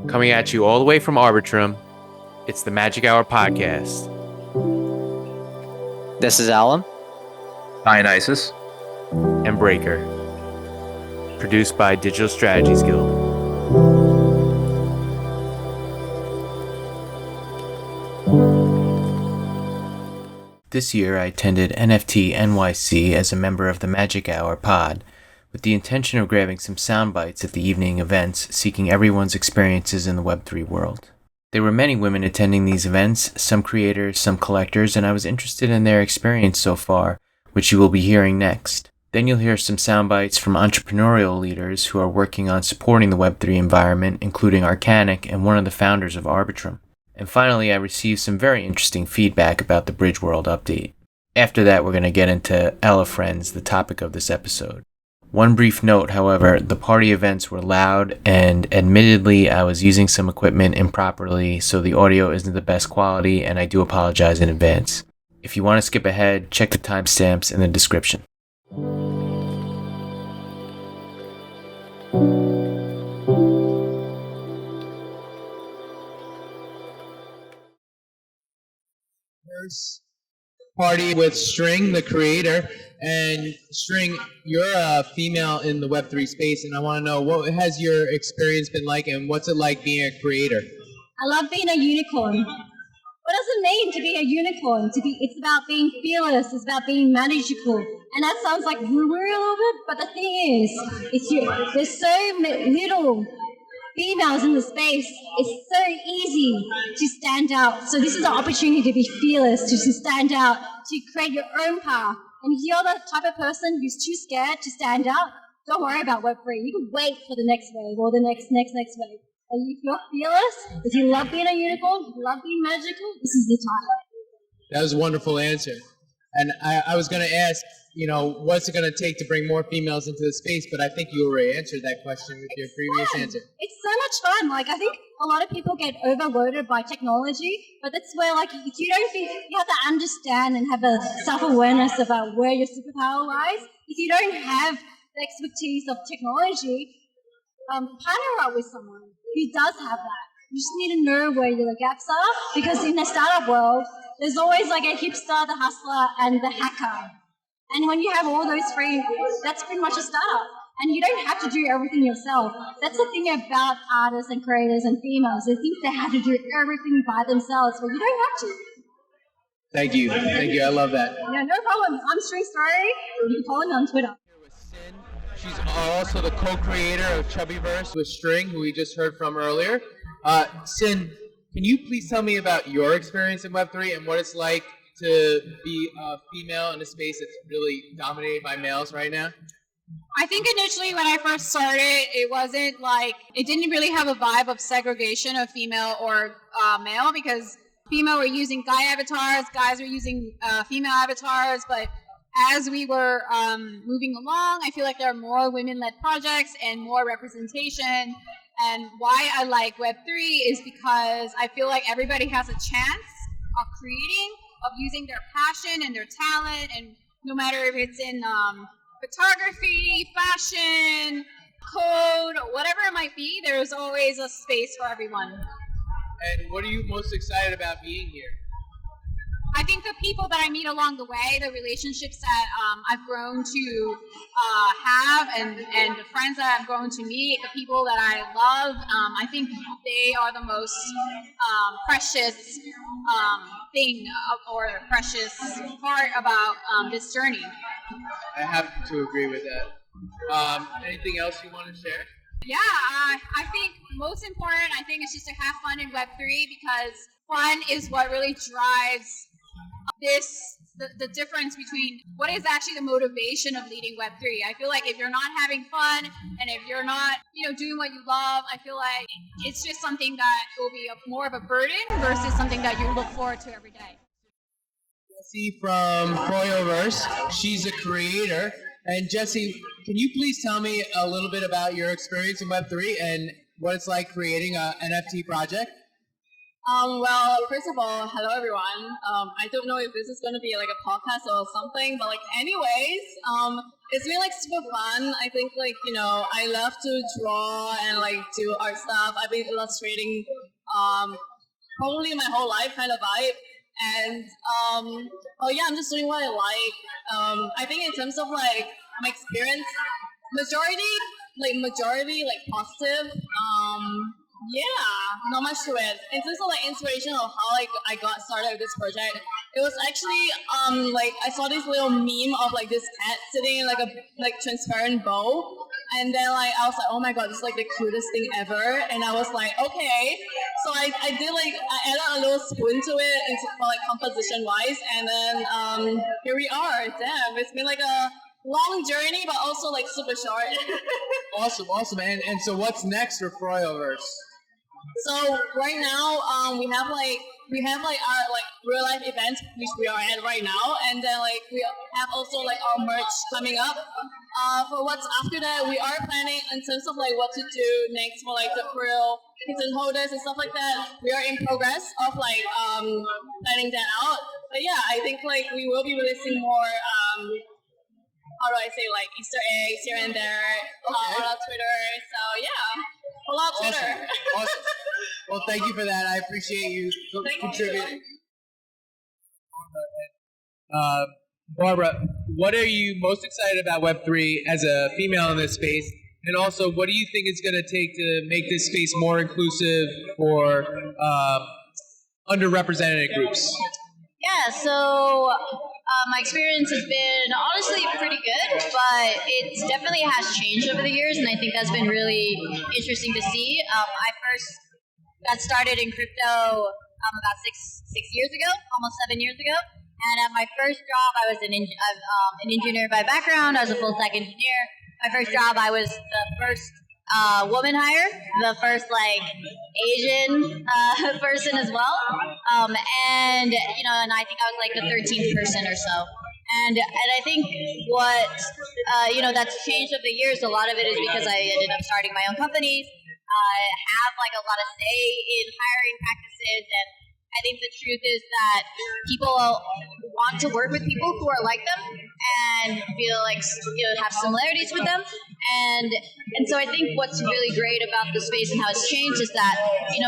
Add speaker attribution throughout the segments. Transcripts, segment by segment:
Speaker 1: Coming at you all the way from Arbitrum, it's the Magic Hour Podcast.
Speaker 2: This is Alan.
Speaker 3: Dionysus.
Speaker 1: And Braiker. Produced by Digital Strategies Guild. This year I attended NFT NYC as a member of the Magic Hour pod, with the intention of grabbing some soundbytes at the evening events, seeking everyone's experiences in the Web3 world. There were many women attending these events, some creators, some collectors, and I was interested in their experience so far, which you will be hearing next. Then you'll hear some soundbytes from entrepreneurial leaders who are working on supporting the Web3 environment, including Archanic and one of the founders of Arbitrum. And finally, I received some very interesting feedback about the Bridge World update. After that, we're going to get into Elefrens, the topic of this episode. One brief note, however, the party events were loud, and admittedly, I was using some equipment improperly, so the audio isn't the best quality, and I do apologize in advance. If you want to skip ahead, check the timestamps in the description.
Speaker 4: Party with String, the creator, and String, you're a female in the Web3 space, and I want to know, what has your experience been like, and what's it like being a creator?
Speaker 5: I love being a unicorn. What does it mean to be a unicorn? It's about being fearless. It's about being magical. And that sounds like woo-woo a little bit, but the thing is, there's so little females in the space. It's so easy to stand out. So this is an opportunity to be fearless, to stand out, to create your own path. And if you're the type of person who's too scared to stand out, don't worry about Web3. You can wait for the next wave or the next wave. And if you're fearless, if you love being a unicorn, if you love being magical, this is the time.
Speaker 4: That was a wonderful answer. And I was going to ask, what's it going to take to bring more females into the space? But I think you already answered that question with your previous answer.
Speaker 5: It's so much fun. I think a lot of people get overloaded by technology, but that's where, if you don't think, you have to understand and have a self-awareness about where your superpower lies. If you don't have the expertise of technology, partner up with someone who does have that. You just need to know where your gaps are, because in the startup world, there's always a hipster, the hustler, and the hacker. And when you have all those three, that's pretty much a startup. And you don't have to do everything yourself. That's the thing about artists and creators and females. They think they have to do everything by themselves. Well, you don't have to.
Speaker 4: Thank you. I love that.
Speaker 5: Yeah, no problem. I'm String Story. You can follow me on Twitter.
Speaker 4: She's also the co-creator of Cuteverse with String, who we just heard from earlier. Sin, can you please tell me about your experience in Web3 and what it's like to be a female in a space that's really dominated by males right now?
Speaker 6: I think initially when I first started, it didn't really have a vibe of segregation of female or male, because female were using guy avatars, guys were using female avatars, but as we were moving along, I feel like there are more women-led projects and more representation. And why I like Web3 is because I feel like everybody has a chance of creating, of using their passion and their talent, and no matter if it's in photography, fashion, code, whatever it might be, there's always a space for everyone.
Speaker 4: And what are you most excited about being here?
Speaker 6: I think the people that I meet along the way, the relationships that I've grown to have, and the friends that I've grown to meet, the people that I love, I think they are the most precious thing or precious part about this journey.
Speaker 4: I have to agree with that. Anything else you want to share?
Speaker 6: Yeah, I think most important, is just to have fun in Web3, because fun is what really drives the difference between what is actually the motivation of leading Web3. I feel like if you're not having fun and if you're not, doing what you love, I feel like it's just something that will be more of a burden versus something that you look forward to every day.
Speaker 4: Jessie from Cuteverse, she's a creator. And Jessie, can you please tell me a little bit about your experience in Web3 and what it's like creating an NFT project?
Speaker 7: Well, first of all, hello everyone. I don't know if this is going to be like a podcast or something, but anyways, It's been like super fun. I think like, I love to draw and like do art stuff. I've been illustrating probably my whole life kind of vibe. And I'm just doing what I like. I think in terms of like my experience, majority positive. Not much to it. In terms of like inspiration of how I got started with this project, it was actually I saw this little meme of like this cat sitting in like a transparent bowl, and then I was like, oh my god, this is like the cutest thing ever, and I was like, okay, so I did I added a little spoon to it for like composition wise, and then here we are. Damn, it's been like a long journey, but also like super short.
Speaker 4: Awesome. And so what's next for Cuteverse?
Speaker 7: So right now, we have our real life events which we are at right now, and then we have also our merch coming up. For what's after that, we are planning in terms of what to do next for the real kitten holders and stuff like that. We are in progress of planning that out. But yeah, I think we will be releasing more. How do I say Easter eggs here and there on our Twitter. So yeah, follow Twitter.
Speaker 4: Awesome. Well, thank you for that. I appreciate you contributing. Barbara, what are you most excited about Web3 as a female in this space? And also, what do you think it's going to take to make this space more inclusive for underrepresented groups?
Speaker 2: Yeah, so my experience has been honestly pretty good, but it definitely has changed over the years, and I think that's been really interesting to see. I first got started in crypto about six years ago, almost 7 years ago, and at my first job, I was an engineer by background. I was a full-stack engineer. My first job, I was the first woman hire, the first Asian person as well, and I think I was the 13th person or so. And I think what that's changed over the years. A lot of it is because I ended up starting my own companies. I have a lot of say in hiring practices, and I think the truth is that people want to work with people who are like them and feel have similarities with them. And so I think what's really great about the space and how it's changed is that,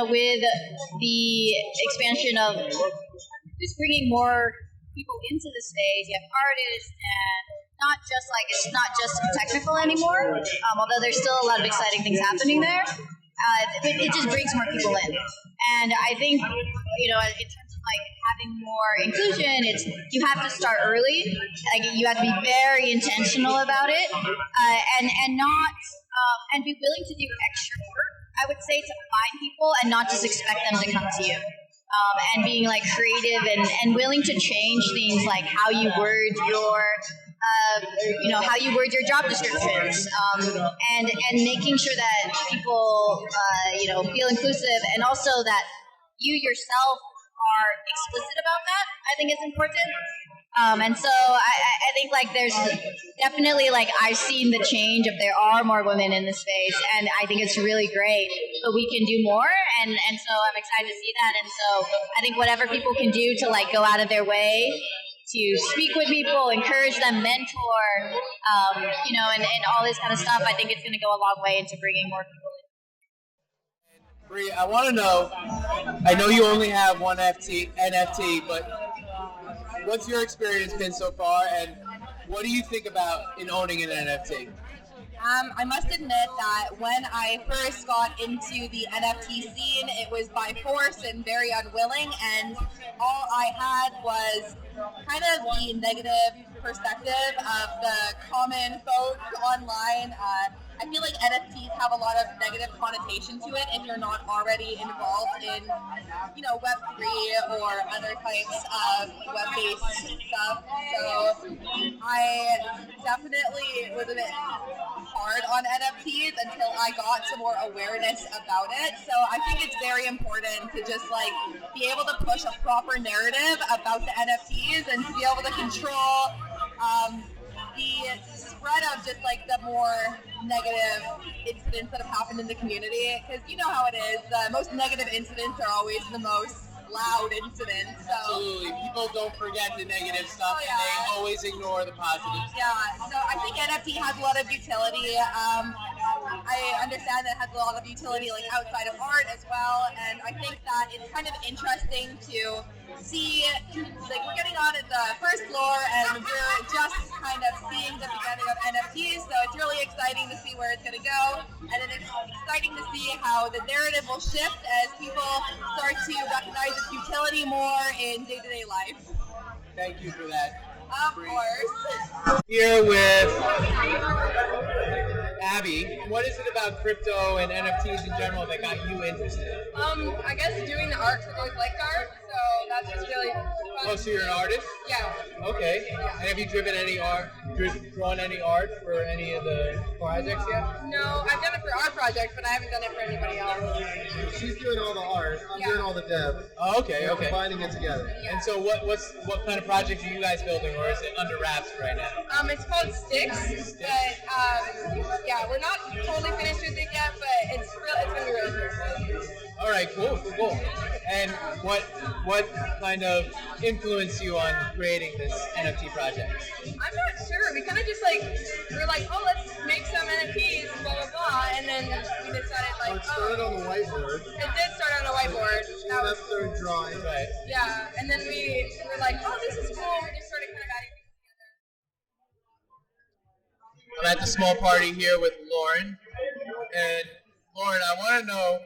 Speaker 2: with the expansion of just bringing more people into the space, you have artists, and it's not just technical anymore, although there's still a lot of exciting things happening there. It just brings more people in. And I think, in terms of having more inclusion, you have to start early. You have to be very intentional about it, and not and be willing to do extra work, I would say, to find people and not just expect them to come to you. And being creative and willing to change things like how you word your how you word your job descriptions, and making sure that people feel inclusive, and also that you yourself are explicit about that, I think is important. And so I think there's definitely I've seen the change of there are more women in the space, and I think it's really great, but we can do more, and so I'm excited to see that. And so I think whatever people can do to go out of their way to speak with people, encourage them, mentor, and all this kind of stuff, I think it's going to go a long way into bringing more people in.
Speaker 4: Bree, I want to know, I know you only have one NFT, but what's your experience been so far, and what do you think about in owning an NFT?
Speaker 8: I must admit that when I first got into the NFT scene, it was by force and very unwilling, and all I had was kind of the negative perspective of the common folk online. I feel like NFTs have a lot of negative connotation to it if you're not already involved in, Web3 or other types of web-based stuff. So I definitely was a bit hard on NFTs until I got some more awareness about it. So I think it's very important to just be able to push a proper narrative about the NFTs and to be able to control the spread of just the more negative incidents that have happened in the community, because you know how it is. The most negative incidents are always the most loud incident. So
Speaker 4: Absolutely. People don't forget the negative stuff,
Speaker 8: Oh, yeah.
Speaker 4: and they always ignore the positives.
Speaker 8: yeah, so I think NFT has a lot of utility. I understand that it has a lot of utility like outside of art as well, and I think that it's kind of interesting to see, like we're getting on at the first floor and we're just kind of seeing the beginning of NFTs, so it's really exciting to see where it's going to go, and then it's exciting to see how the narrative will shift as people start to recognize its utility more in day-to-day life.
Speaker 4: Thank you for that.
Speaker 8: Of course.
Speaker 4: Here with Abby. What is it about crypto and NFTs in general that got you interested?
Speaker 7: I guess doing the art, 'cause I've always liked art, so that's just really fun.
Speaker 4: Oh, so you're an artist?
Speaker 7: Yeah.
Speaker 4: Okay. And have you drawn any art for any of the projects yet?
Speaker 7: No, I've done it for our project, but I haven't done it for anybody else.
Speaker 9: She's doing all the art. I'm doing all the dev.
Speaker 4: Oh, okay,
Speaker 9: We're
Speaker 4: okay.
Speaker 9: combining it together.
Speaker 4: And so what kind of projects are you guys building, or is it under wraps right now?
Speaker 7: It's called Sticks, but yeah, we're not totally finished with it yet, but it's gonna be really cool.
Speaker 4: All right, cool. And what kind of influenced you on creating this NFT project?
Speaker 7: I'm not sure. We kind of just we're like, oh, let's make some NFTs, blah blah blah, and then we decided
Speaker 9: So it started on the whiteboard.
Speaker 7: it did start on a whiteboard.
Speaker 9: That was started drawing.
Speaker 4: Right.
Speaker 7: Yeah, and then we were like, oh, this is cool. We just started kind of adding things together.
Speaker 4: I'm at the small party here with Lauren. And Lauren, I want to know,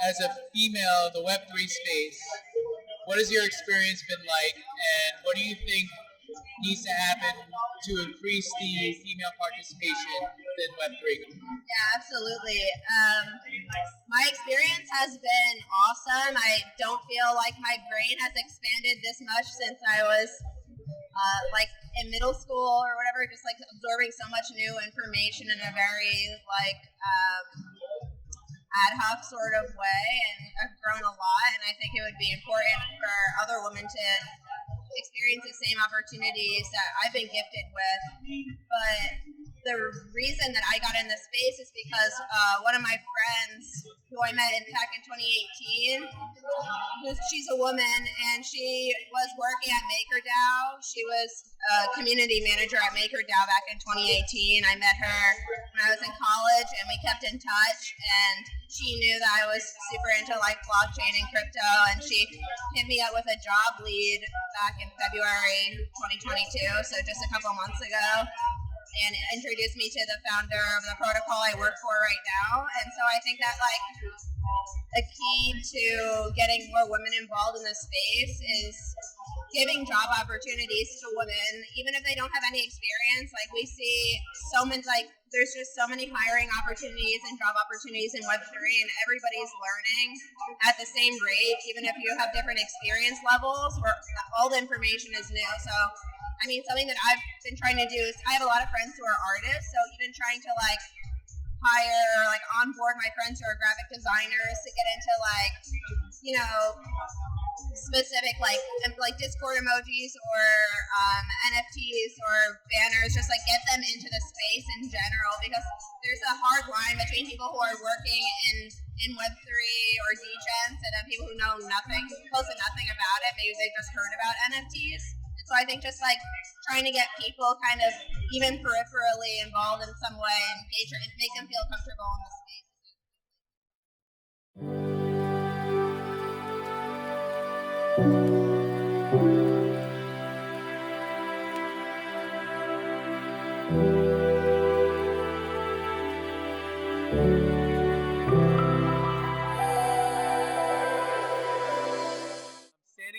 Speaker 4: as a female in the Web3 space, what has your experience been like, and what do you think needs to happen to increase the female participation in Web3?
Speaker 2: Yeah, absolutely. My experience has been awesome. I don't feel like my brain has expanded this much since I was in middle school or whatever, just absorbing so much new information in a very ad hoc sort of way, and I've grown a lot, and I think it would be important for other women to experience the same opportunities that I've been gifted with. But the reason that I got in this space is because one of my friends who I met in tech in 2018, she's a woman, and she was working at MakerDAO. She was a community manager at MakerDAO back in 2018. I met her when I was in college, and we kept in touch, and she knew that I was super into blockchain and crypto, and she hit me up with a job lead back in February 2022, so just a couple months ago, and introduced me to the founder of the protocol I work for right now. And so I think that a key to getting more women involved in this space is giving job opportunities to women, even if they don't have any experience. We see so many, there's just so many hiring opportunities and job opportunities in Web3, and everybody's learning at the same rate, even if you have different experience levels, where all the information is new. So something that I've been trying to do is, I have a lot of friends who are artists, so even trying to hire or onboard my friends who are graphic designers to get into specific Discord emojis or NFTs or banners, just get them into the space in general, because there's a hard line between people who are working in Web3 or degens and then people who know nothing, close to nothing about it. Maybe they just heard about NFTs. So I think just trying to get people kind of even peripherally involved in some way and make them feel comfortable in the space.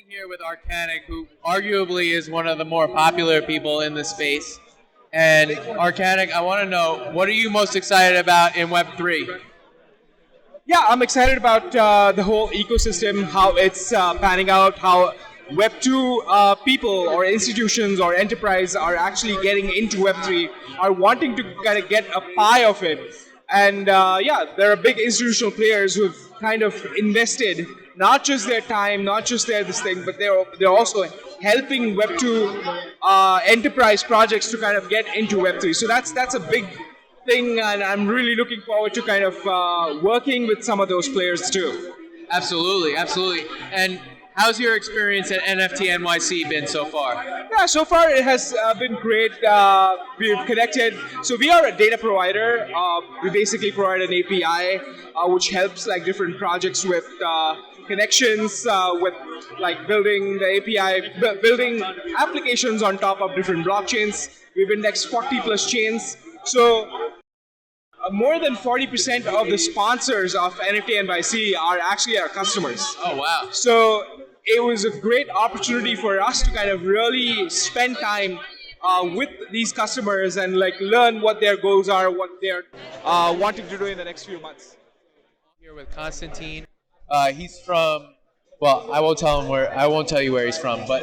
Speaker 4: Here with Archanic, who arguably is one of the more popular people in the space. And Archanic, I want to know, what are you most excited about in Web3?
Speaker 10: Yeah, I'm excited about the whole ecosystem, how it's panning out, how Web2 people or institutions or enterprise are actually getting into Web3, are wanting to kind of get a pie of it. And there are big institutional players who have kind of invested not just their time, not just this thing, but they're also helping Web2 enterprise projects to kind of get into Web3. So that's a big thing, and I'm really looking forward to kind of working with some of those players too.
Speaker 4: Absolutely. And How's your experience at NFT NYC been so far?
Speaker 10: Yeah, so far it has been great. We've connected. So we are a data provider. We basically provide an API which helps like different projects with connections, with like building the API, building applications on top of different blockchains. We've indexed 40 plus chains. So more than 40% of the sponsors of NFT NYC are actually our customers.
Speaker 4: Oh, wow.
Speaker 10: So it was a great opportunity for us to kind of really spend time with these customers and like learn what their goals are, what they're wanting to do in the next few months.
Speaker 4: Here with Constantine. He's from, well, I won't tell you where he's from, but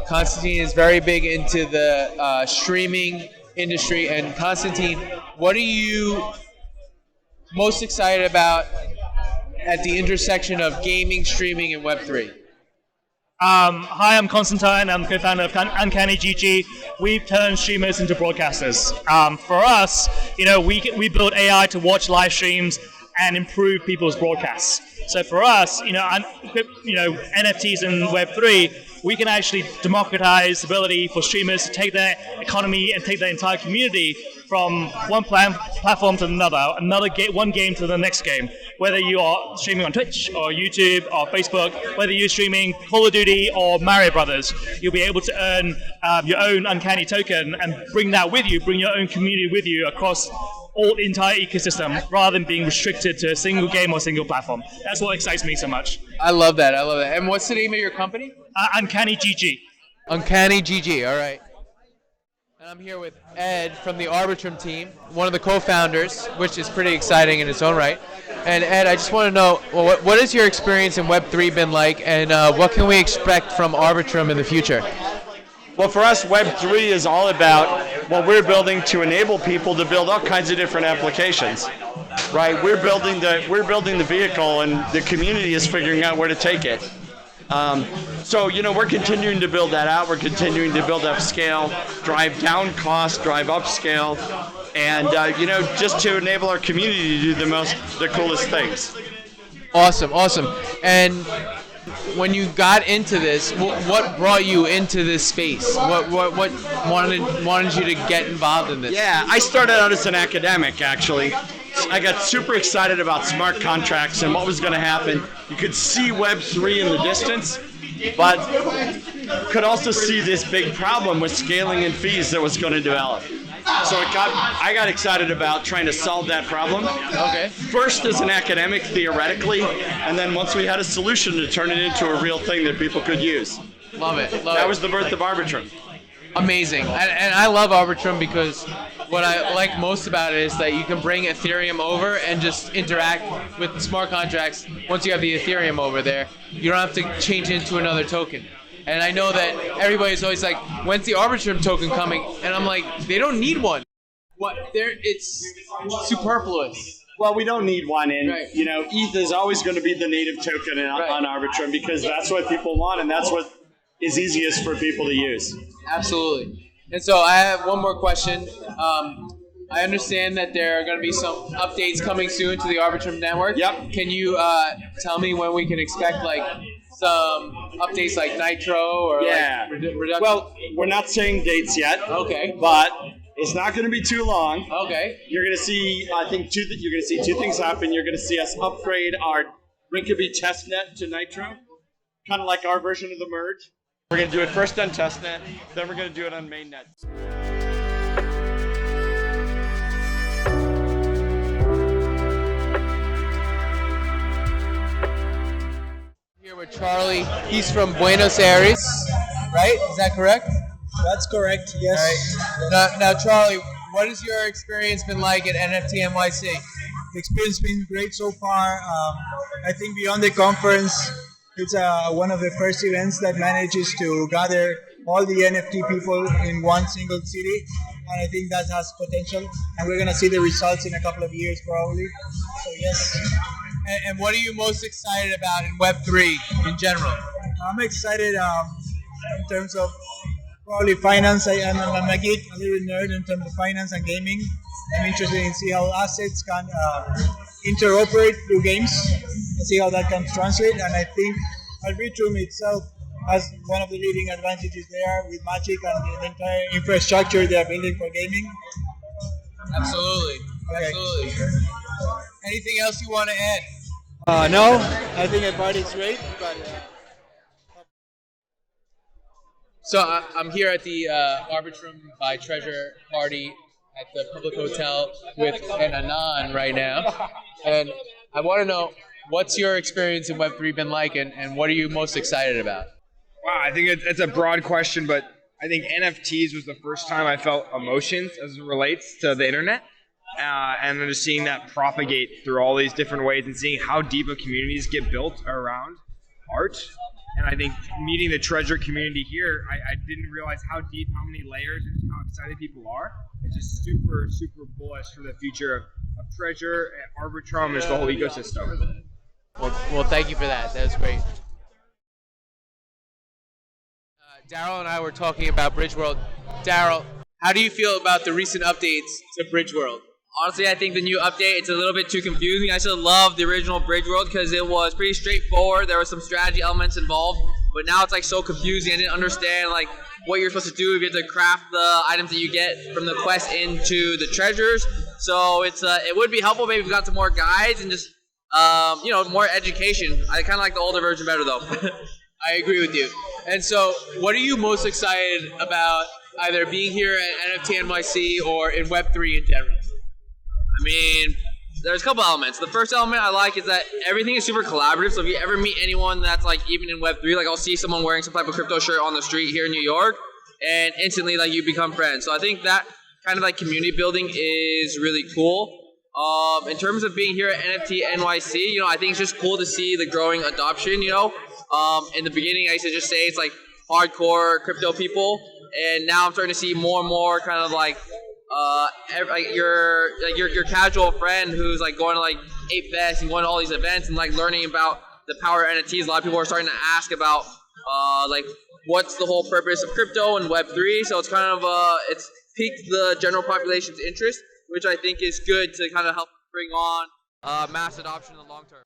Speaker 4: Constantine is very big into the streaming industry. And Constantine, what are you most excited about at the intersection of gaming, streaming, and Web3?
Speaker 11: Hi, I'm Constantine. I'm the co-founder of Uncanny GG. We've turned streamers into broadcasters. For us, we build AI to watch live streams and improve people's broadcasts. So for us, NFTs and Web3, we can actually democratize the ability for streamers to take their economy and take their entire community from one platform to another, one game to the next game. Whether you are streaming on Twitch or YouTube or Facebook, whether you're streaming Call of Duty or Mario Brothers, you'll be able to earn your own Uncanny token and bring that with you, bring your own community with you across all the entire ecosystem, rather than being restricted to a single game or single platform. That's what excites me so much.
Speaker 4: I love that. And what's the name of your company?
Speaker 11: Uncanny GG.
Speaker 4: Uncanny GG, all right. And I'm here with Ed from the Arbitrum team, one of the co-founders, which is pretty exciting in its own right. And Ed, I just want to know, what has your experience in Web3 been like, and what can we expect from Arbitrum in the future?
Speaker 12: Well, for us, Web3 is all about what we're building to enable people to build all kinds of different applications, right? We're building the vehicle, and the community is figuring out where to take it. So we're continuing to build that out. We're continuing to build up scale, drive down cost, drive up scale, and just to enable our community to do the coolest things.
Speaker 4: Awesome. And when you got into this, what brought you into this space? What wanted you to get involved in this?
Speaker 12: Yeah, I started out as an academic, actually. I got super excited about smart contracts and what was going to happen. You could see Web3 in the distance, but could also see this big problem with scaling and fees that was going to develop. So I got excited about trying to solve that problem.
Speaker 4: Okay.
Speaker 12: First as an academic, theoretically, and then once we had a solution to turn it into a real thing that people could use.
Speaker 4: Love it.
Speaker 12: That was the birth of Arbitrum.
Speaker 4: Amazing. And I love Arbitrum because what I like most about it is that you can bring Ethereum over and just interact with smart contracts. Once you have the Ethereum over there, you don't have to change it into another token. And I know that everybody's always like, when's the Arbitrum token coming? And I'm like, they don't need one. It's superfluous.
Speaker 12: Well, we don't need one, and right. ETH is always going to be the native token on Arbitrum because that's what people want, and that's what is easiest for people to use.
Speaker 4: Absolutely. And so I have one more question. I understand that there are going to be some updates coming soon to the Arbitrum network.
Speaker 12: Yep.
Speaker 4: Can you tell me when we can expect some updates like Nitro or reduction?
Speaker 12: Well, we're not saying dates yet.
Speaker 4: Okay.
Speaker 12: But it's not going to be too long.
Speaker 4: Okay.
Speaker 12: You're going to see, I think, two things happen. You're going to see us upgrade our Rinkeby testnet to Nitro, kind of like our version of the merge. We're going to do it first on testnet, then we're going to do it on mainnet.
Speaker 4: Here with Charlie. He's from Buenos Aires, right? Is that correct?
Speaker 13: That's correct, yes.
Speaker 4: All right. Now, Charlie, what has your experience been like at NFT NYC?
Speaker 13: The experience has been great so far. I think beyond the conference, it's one of the first events that manages to gather all the NFT people in one single city. And I think that has potential. And we're going to see the results in a couple of years probably. So yes.
Speaker 4: And what are you most excited about in Web3 in general?
Speaker 13: I'm excited in terms of probably finance. I'm a geek, a little nerd in terms of finance and gaming. I'm interested in see how assets can interoperate through games and see how that can translate. And I think Arbitrum itself has one of the leading advantages there with Magic and the entire infrastructure they are building for gaming.
Speaker 4: Absolutely.
Speaker 13: Okay.
Speaker 4: Absolutely. Anything else you want to add?
Speaker 13: No, I think everybody's great, but
Speaker 4: So I'm here at the Arbitrum by Treasure party at the public hotel with an Anon right now, and I want to know, what's your experience in Web3 been like, and what are you most excited about?
Speaker 10: Wow, I think it's a broad question, but I think NFTs was the first time I felt emotions as it relates to the internet. And then just seeing that propagate through all these different ways and seeing how deep of communities get built around art. And I think meeting the Treasure community here, I didn't realize how deep, how many layers, and how excited people are. It's just super, super bullish for the future of Treasure, Arbitrum, and just the whole ecosystem.
Speaker 4: Well, thank you for that. That was great. Daryl and I were talking about Bridge World. Daryl, how do you feel about the recent updates to Bridge World?
Speaker 14: Honestly, I think the new update, it's a little bit too confusing. I still love the original Bridge World because it was pretty straightforward. There were some strategy elements involved, but now it's like so confusing. I didn't understand like what you're supposed to do if you have to craft the items that you get from the quest into the treasures. So it would be helpful maybe if we got some more guides and just more education. I kind of like the older version better though.
Speaker 4: I agree with you. And so, what are you most excited about, either being here at NFT NYC or in Web3 in general?
Speaker 14: I mean, there's a couple elements. The first element I like is that everything is super collaborative. So if you ever meet anyone that's like even in Web3, like I'll see someone wearing some type of crypto shirt on the street here in New York, and instantly like you become friends. So I think that kind of like community building is really cool. In terms of being here at NFT NYC, I think it's just cool to see the growing adoption. In the beginning I used to just say it's like hardcore crypto people, and now I'm starting to see more and more kind of like your casual friend who's like going to like Ape Fest and going to all these events and like learning about the power of NFTs. A lot of people are starting to ask about like what's the whole purpose of crypto and Web3. So it's kind of it's piqued the general population's interest, which I think is good to kind of help bring on mass adoption in the long term.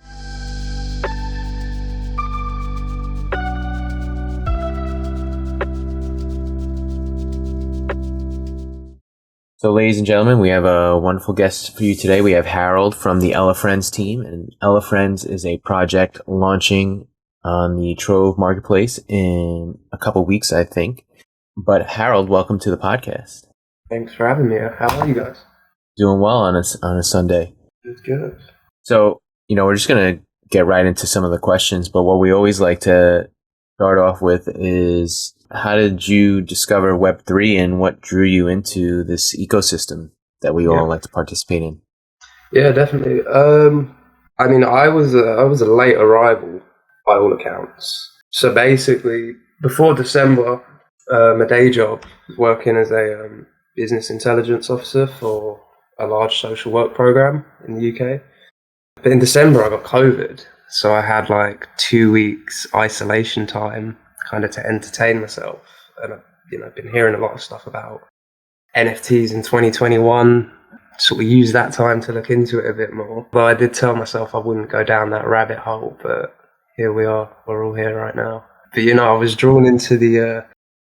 Speaker 1: So, ladies and gentlemen, we have a wonderful guest for you today. We have Harold from the Elefrens team, and Elefrens is a project launching on the Trove Marketplace in a couple weeks, I think. But Harold, welcome to the podcast.
Speaker 15: Thanks for having me. How are you guys?
Speaker 1: Doing well on a Sunday.
Speaker 15: It's good.
Speaker 1: So, we're just going to get right into some of the questions, but what we always like to start off with is, how did you discover Web3 and what drew you into this ecosystem that we all like to participate in?
Speaker 15: Yeah, definitely. I mean, I was a late arrival by all accounts. So basically, before December, my day job was working as a business intelligence officer for a large social work program in the UK. But in December, I got COVID. So I had like 2 weeks isolation time kind of to entertain myself. And I've been hearing a lot of stuff about NFTs in 2021. Sort of used that time to look into it a bit more. But I did tell myself I wouldn't go down that rabbit hole, but here we are. We're all here right now. But I was drawn into the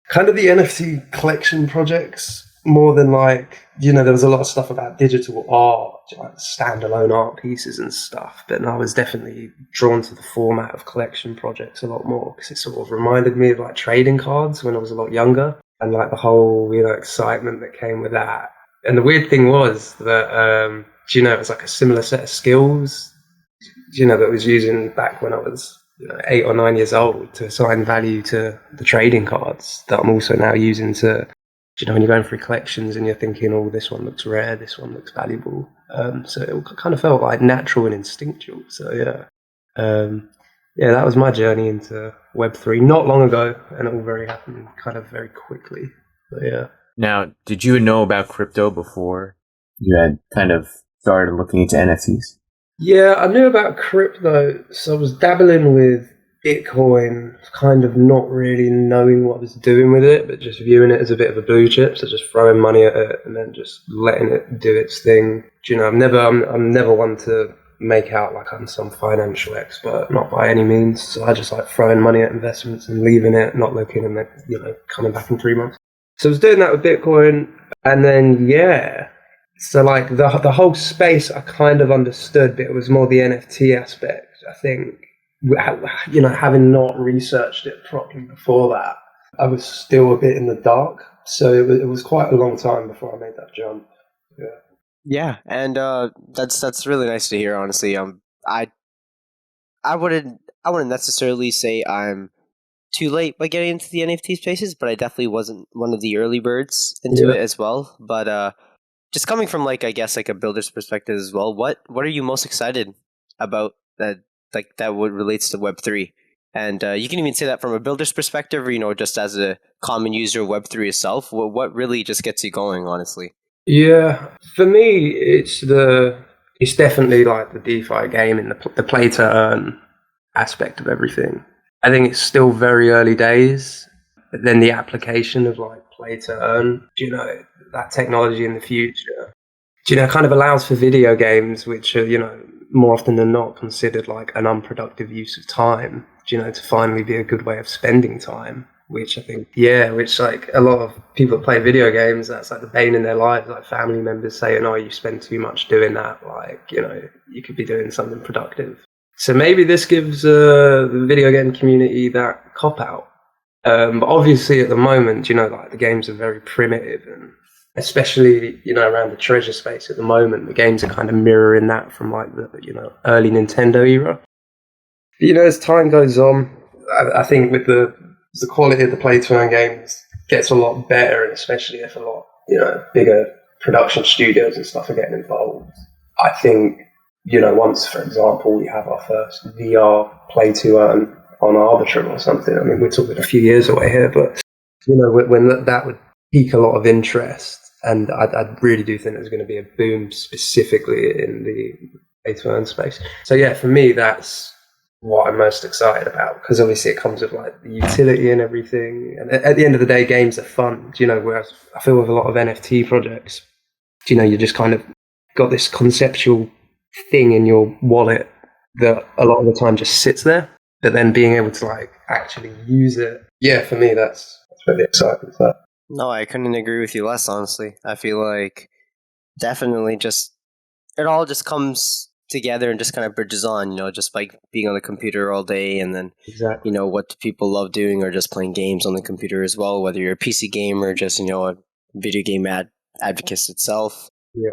Speaker 15: kind of the NFT collection projects more than there was a lot of stuff about digital art, like standalone art pieces and stuff. But I was definitely drawn to the format of collection projects a lot more because it sort of reminded me of like trading cards when I was a lot younger, and like the whole excitement that came with that. And the weird thing was that it was like a similar set of skills that I was using back when I was 8 or 9 years old to assign value to the trading cards that I'm also now using to, when you're going through collections and you're thinking, oh, this one looks rare, this one looks valuable. So it kind of felt like natural and instinctual. So that was my journey into Web3 not long ago, and it all happened kind of very quickly. But yeah.
Speaker 1: Now, did you know about crypto before you had kind of started looking into NFTs?
Speaker 15: Yeah, I knew about crypto. So I was dabbling with Bitcoin, kind of not really knowing what I was doing with it, but just viewing it as a bit of a blue chip, so just throwing money at it and then just letting it do its thing. I'm never one to make out like I'm some financial expert, not by any means. So I just like throwing money at investments and leaving it, not looking, and then, you know, coming back in 3 months. So I was doing that with Bitcoin, and then so like the whole space I kind of understood, but it was more the NFT aspect. I think, you know, having not researched it properly before that, I was still a bit in the dark. So it was quite a long time before I made that jump. Yeah.
Speaker 16: Yeah, and that's really nice to hear. Honestly, I wouldn't necessarily say I'm too late by getting into the NFT spaces, but I definitely wasn't one of the early birds into it as well. But just coming from like, I guess, like a builder's perspective as well, what are you most excited about that what relates to Web3? And you can even say that from a builder's perspective, or, you know, just as a common user of Web3 itself. What really just gets you going, honestly?
Speaker 15: Yeah, for me, it's definitely like the DeFi game and the play to earn aspect of everything. I think it's still very early days, but then the application of like play to earn, you know, that technology in the future, you know, kind of allows for video games, which are, you know, more often than not considered like an unproductive use of time, you know, to finally be a good way of spending time. Which I think, which like a lot of people that play video games, that's like the bane in their lives, like family members saying, oh, you spend too much doing that, like, you know, you could be doing something productive. So maybe this gives the video game community that cop-out. But obviously at the moment, you know, like the games are very primitive, and especially, you know, around the treasure space at the moment, the games are kind of mirroring that from like the, you know, early Nintendo era. But, you know, as time goes on, I think with the quality of the play-to-earn games gets a lot better, and especially if a lot, you know, bigger production studios and stuff are getting involved. I think, you know, once, for example, we have our first VR play-to-earn on Arbitrum or something, I mean, we're talking a few years away here, but, you know, when that would pique a lot of interest, and I really do think there's going to be a boom specifically in the play-to-earn space. So, yeah, for me, that's what I'm most excited about, because obviously it comes with like the utility and everything, and at the end of the day, games are fun, you know, whereas I feel with a lot of NFT projects, you know, you just kind of got this conceptual thing in your wallet that a lot of the time just sits there, but then being able to like actually use it, for me that's really exciting. So.
Speaker 16: No, I couldn't agree with you less, honestly. I feel like definitely just it all just comes together and just kind of bridges on, you know, just like being on the computer all day, and then
Speaker 15: exactly,
Speaker 16: you know, what people love doing or just playing games on the computer as well, whether you're a PC gamer or just, you know, a video game advocate itself.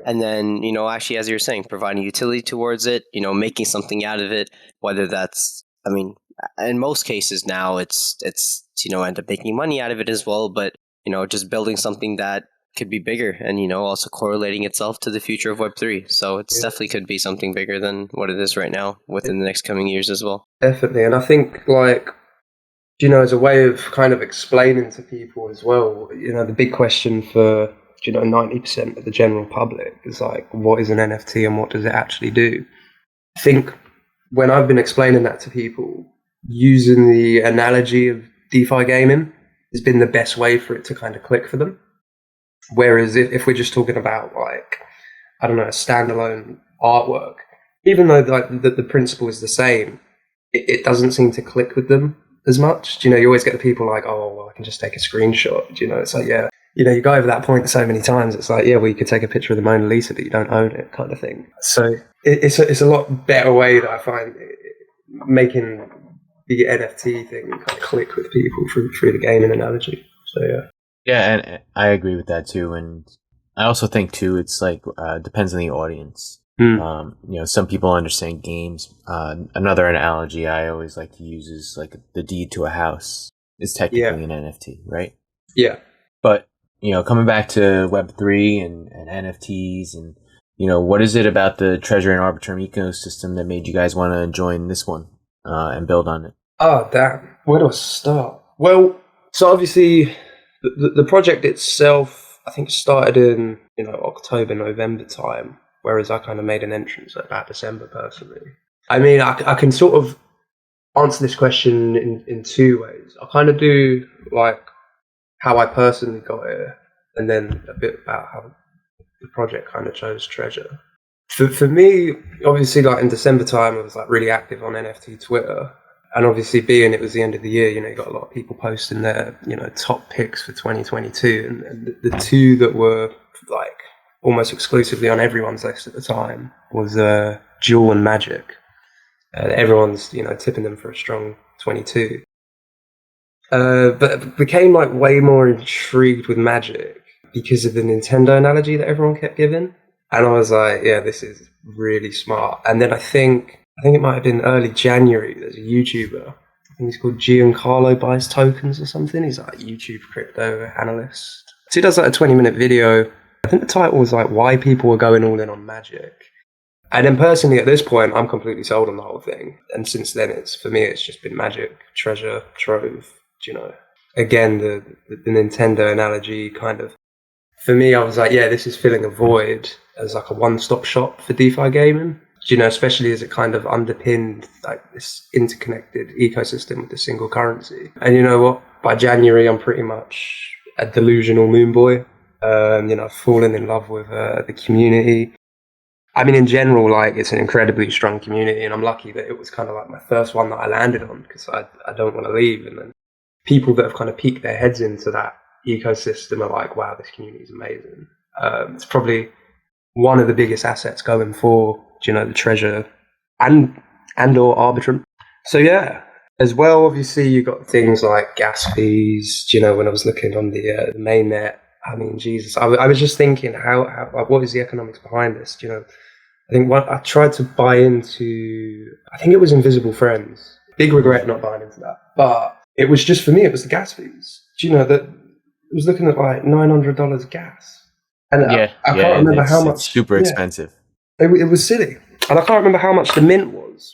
Speaker 16: And then, you know, actually, as you're saying, providing utility towards it, you know, making something out of it, whether that's, I mean, in most cases now it's you know, end up making money out of it as well, but, you know, just building something that could be bigger, and, you know, also correlating itself to the future of Web3. So it's definitely could be something bigger than what it is right now within the next coming years as well.
Speaker 15: Definitely. And I think, like, you know, as a way of kind of explaining to people as well, you know, the big question for, you know, 90% of the general public is like, what is an NFT and what does it actually do? I think when I've been explaining that to people, using the analogy of DeFi gaming has been the best way for it to kind of click for them. Whereas if we're just talking about, like, I don't know, a standalone artwork, even though like the principle is the same, it doesn't seem to click with them as much. You know, you always get the people like, oh, well, I can just take a screenshot. You know, it's like, yeah, you know, you go over that point so many times. It's like, yeah, well, you could take a picture of the Mona Lisa, but you don't own it, kind of thing. So it's a lot better way that I find making the NFT thing kind of click with people through the gaming analogy. So yeah.
Speaker 1: Yeah, and I agree with that too. And I also think too, it's like depends on the audience. You know, some people understand games. Another analogy I always like to use is like the deed to a house is technically an NFT, right?
Speaker 15: Yeah.
Speaker 1: But, you know, coming back to Web3 and NFTs, and, you know, what is it about the Treasure and Arbitrum ecosystem that made you guys want to join this one and build on it?
Speaker 15: Oh, damn. Where do I start? Well, so obviously the project itself, I think, started in, you know, October, November time, whereas I kind of made an entrance at about December personally. I mean, I can sort of answer this question in two ways. I kind of do like how I personally got here, and then a bit about how the project kind of chose Treasure. For me, obviously, like in December time, I was like really active on NFT Twitter. And obviously, being it was the end of the year, you got a lot of people posting their, top picks for 2022. And the two that were like almost exclusively on everyone's list at the time was Jewel and Magic. Everyone's, tipping them for a strong 22. But became like way more intrigued with Magic because of the Nintendo analogy that everyone kept giving. And I was like, yeah, this is really smart. And then I think it might have been early January, there's a YouTuber, I think he's called Giancarlo Buys Tokens or something. He's like a YouTube crypto analyst. So he does like a 20-minute video. I think the title was like, Why People Were Going All In on Magic. And then personally at this point, I'm completely sold on the whole thing. And since then, for me, it's just been Magic, treasure, trove, Again, the Nintendo analogy kind of, for me, I was like, yeah, this is filling a void as like a one-stop shop for DeFi gaming. Especially as it kind of underpinned like this interconnected ecosystem with a single currency. And you know what? By January, I'm pretty much a delusional moon boy. I've fallen in love with the community. I mean, in general, like it's an incredibly strong community, and I'm lucky that it was kind of like my first one that I landed on because I don't want to leave. And then people that have kind of peeked their heads into that ecosystem are like, wow, this community is amazing. It's probably one of the biggest assets going for, the treasure and or Arbitrum. So yeah, as well, obviously you got things like gas fees. When I was looking on the mainnet, I mean, Jesus, I was just thinking how what is the economics behind this? I think I tried to buy into, I think it was Invisible Friends. Big regret not buying into that, but it was just for me. It was the gas fees. That it was looking at like $900 gas. And I can't remember how much.
Speaker 1: It's super expensive.
Speaker 15: It was silly. And I can't remember how much the mint was.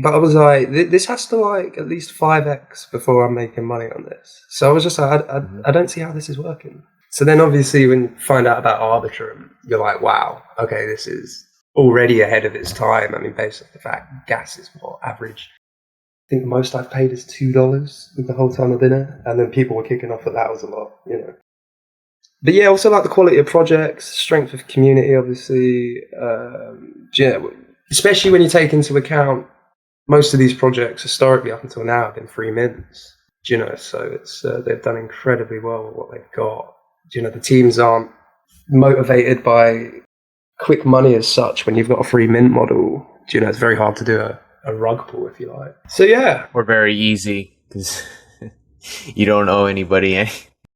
Speaker 15: But I was like, this has to like at least 5x before I'm making money on this. So I was just like, I don't see how this is working. So then obviously when you find out about Arbitrum, you're like, wow, okay, this is already ahead of its time. I mean, based on the fact gas is what average. I think the most I've paid is $2 with the whole time I've been here. And then people were kicking off that was a lot, But yeah, also like the quality of projects, strength of community, obviously. Especially when you take into account most of these projects historically up until now have been free mints. So it's they've done incredibly well with what they've got. The teams aren't motivated by quick money as such. When you've got a free mint model, it's very hard to do a rug pull if you like. So yeah,
Speaker 1: or very easy because you don't owe anybody any.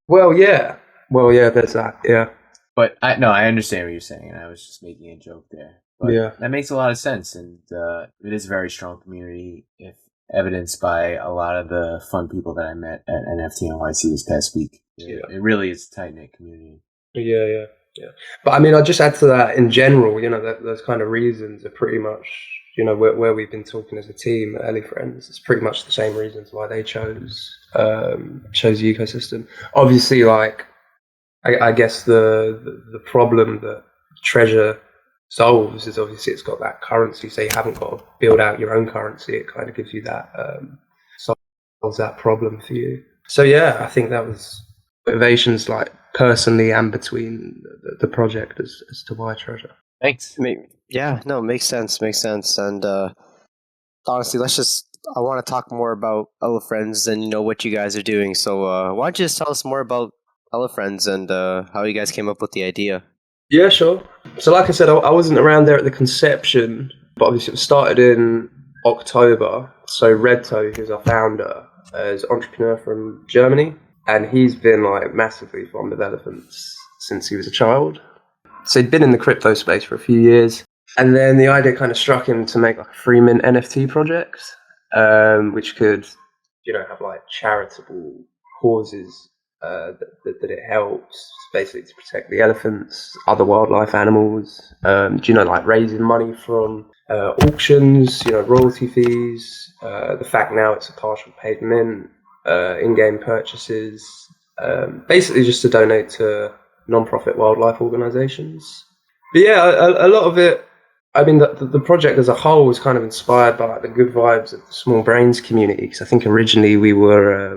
Speaker 15: Well, yeah, there's that, yeah.
Speaker 1: But I understand what you're saying, and I was just making a joke there. But
Speaker 15: yeah,
Speaker 1: that makes a lot of sense, and it is a very strong community, if evidenced by a lot of the fun people that I met at NFT NYC this past week. It really is a tight-knit community.
Speaker 15: Yeah. But I mean, I'll just add to that in general, those kind of reasons are pretty much, where we've been talking as a team at Elefrens. It's pretty much the same reasons why they chose the ecosystem. Obviously, like, I guess the problem that Treasure solves is obviously it's got that currency, so you haven't got to build out your own currency. It kind of gives you that, solves that problem for you. So yeah, I think that was motivations, like personally and between the project as to why Treasure.
Speaker 1: Thanks.
Speaker 16: Yeah, no, makes sense. And honestly, I want to talk more about Elefrens and what you guys are doing. So why don't you just tell us more about Elefrens and how you guys came up with the idea?
Speaker 15: Yeah, sure. So like I said, I wasn't around there at the conception, but obviously it started in October. So Redto, who's our founder, is an entrepreneur from Germany, and he's been like massively fond of elephants since he was a child. So he'd been in the crypto space for a few years, and then the idea kind of struck him to make like a free mint NFT project, which could, have like charitable causes that it helps, basically to protect the elephants, other wildlife animals, like raising money from auctions, royalty fees, the fact now it's a partial paid mint, in-game purchases, basically just to donate to non-profit wildlife organizations. But yeah, a lot of it, I mean, the project as a whole was kind of inspired by like the good vibes of the Small Brains community, because I think originally we were,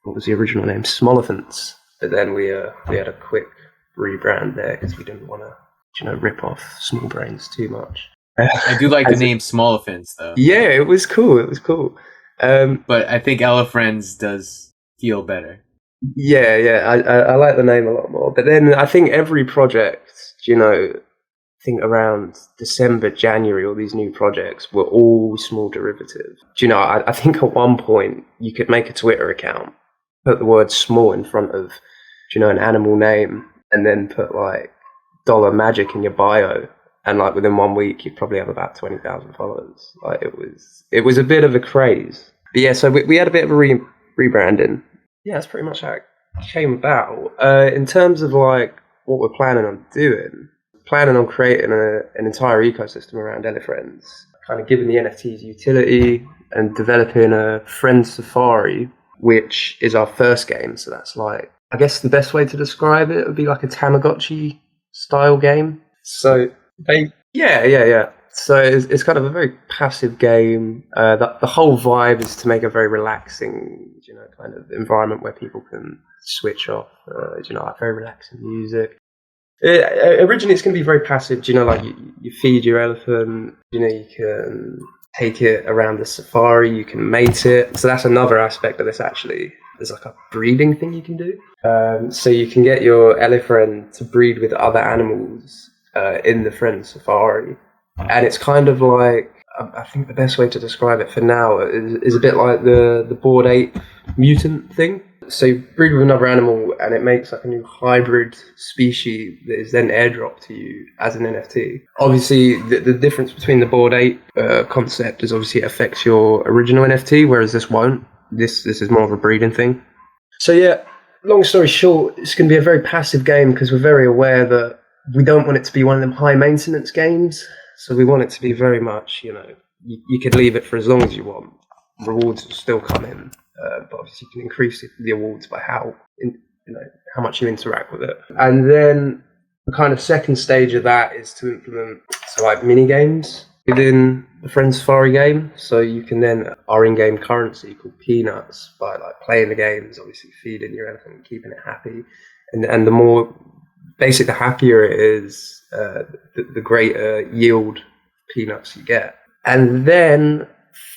Speaker 15: what was the original name? Small Elephants. But then we had a quick rebrand there because we didn't want to rip off Small Brains too much.
Speaker 1: I do like the name Small Offense, though.
Speaker 15: Yeah, it was cool. It was cool.
Speaker 1: But I think Elefrens does feel better.
Speaker 15: Yeah. I like the name a lot more. But then I think every project, I think around December, January, all these new projects were all small derivatives. I think at one point you could make a Twitter account, put the word small in front of, an animal name, and then put like $magic in your bio. And like within 1 week, you'd probably have about 20,000 followers. Like it was a bit of a craze. But yeah, so we had a bit of a rebranding. Yeah, that's pretty much how it came about. In terms of like what we're planning on doing, planning on creating an entire ecosystem around Elefrens, kind of giving the NFTs utility and developing a Friends Safari, which is our first game. So that's like, I guess the best way to describe it would be like a Tamagotchi style game. So yeah. So it's kind of a very passive game. The whole vibe is to make a very relaxing, kind of environment where people can switch off, like very relaxing music. Originally, it's going to be very passive. Like you feed your elephant. You can take it around the safari. You can mate it. So that's another aspect of this. Actually, there's like a breeding thing you can do. So you can get your elephant to breed with other animals in the Friends Safari, and it's kind of like, I think the best way to describe it for now is a bit like the Bored Ape mutant thing. So you breed with another animal and it makes like a new hybrid species that is then airdropped to you as an NFT. Obviously, the difference between the Bored Ape concept is obviously it affects your original NFT, whereas this won't. This is more of a breeding thing. So yeah, long story short, it's going to be a very passive game because we're very aware that we don't want it to be one of them high maintenance games. So we want it to be very much, you could leave it for as long as you want. Rewards will still come in, but obviously you can increase the awards by how much you interact with it. And then the kind of second stage of that is to implement mini games within the Friends Safari game. So you can then our in-game currency called peanuts by like playing the games, obviously feeding your elephant, keeping it happy, and the more the happier it is, the greater yield peanuts you get. And then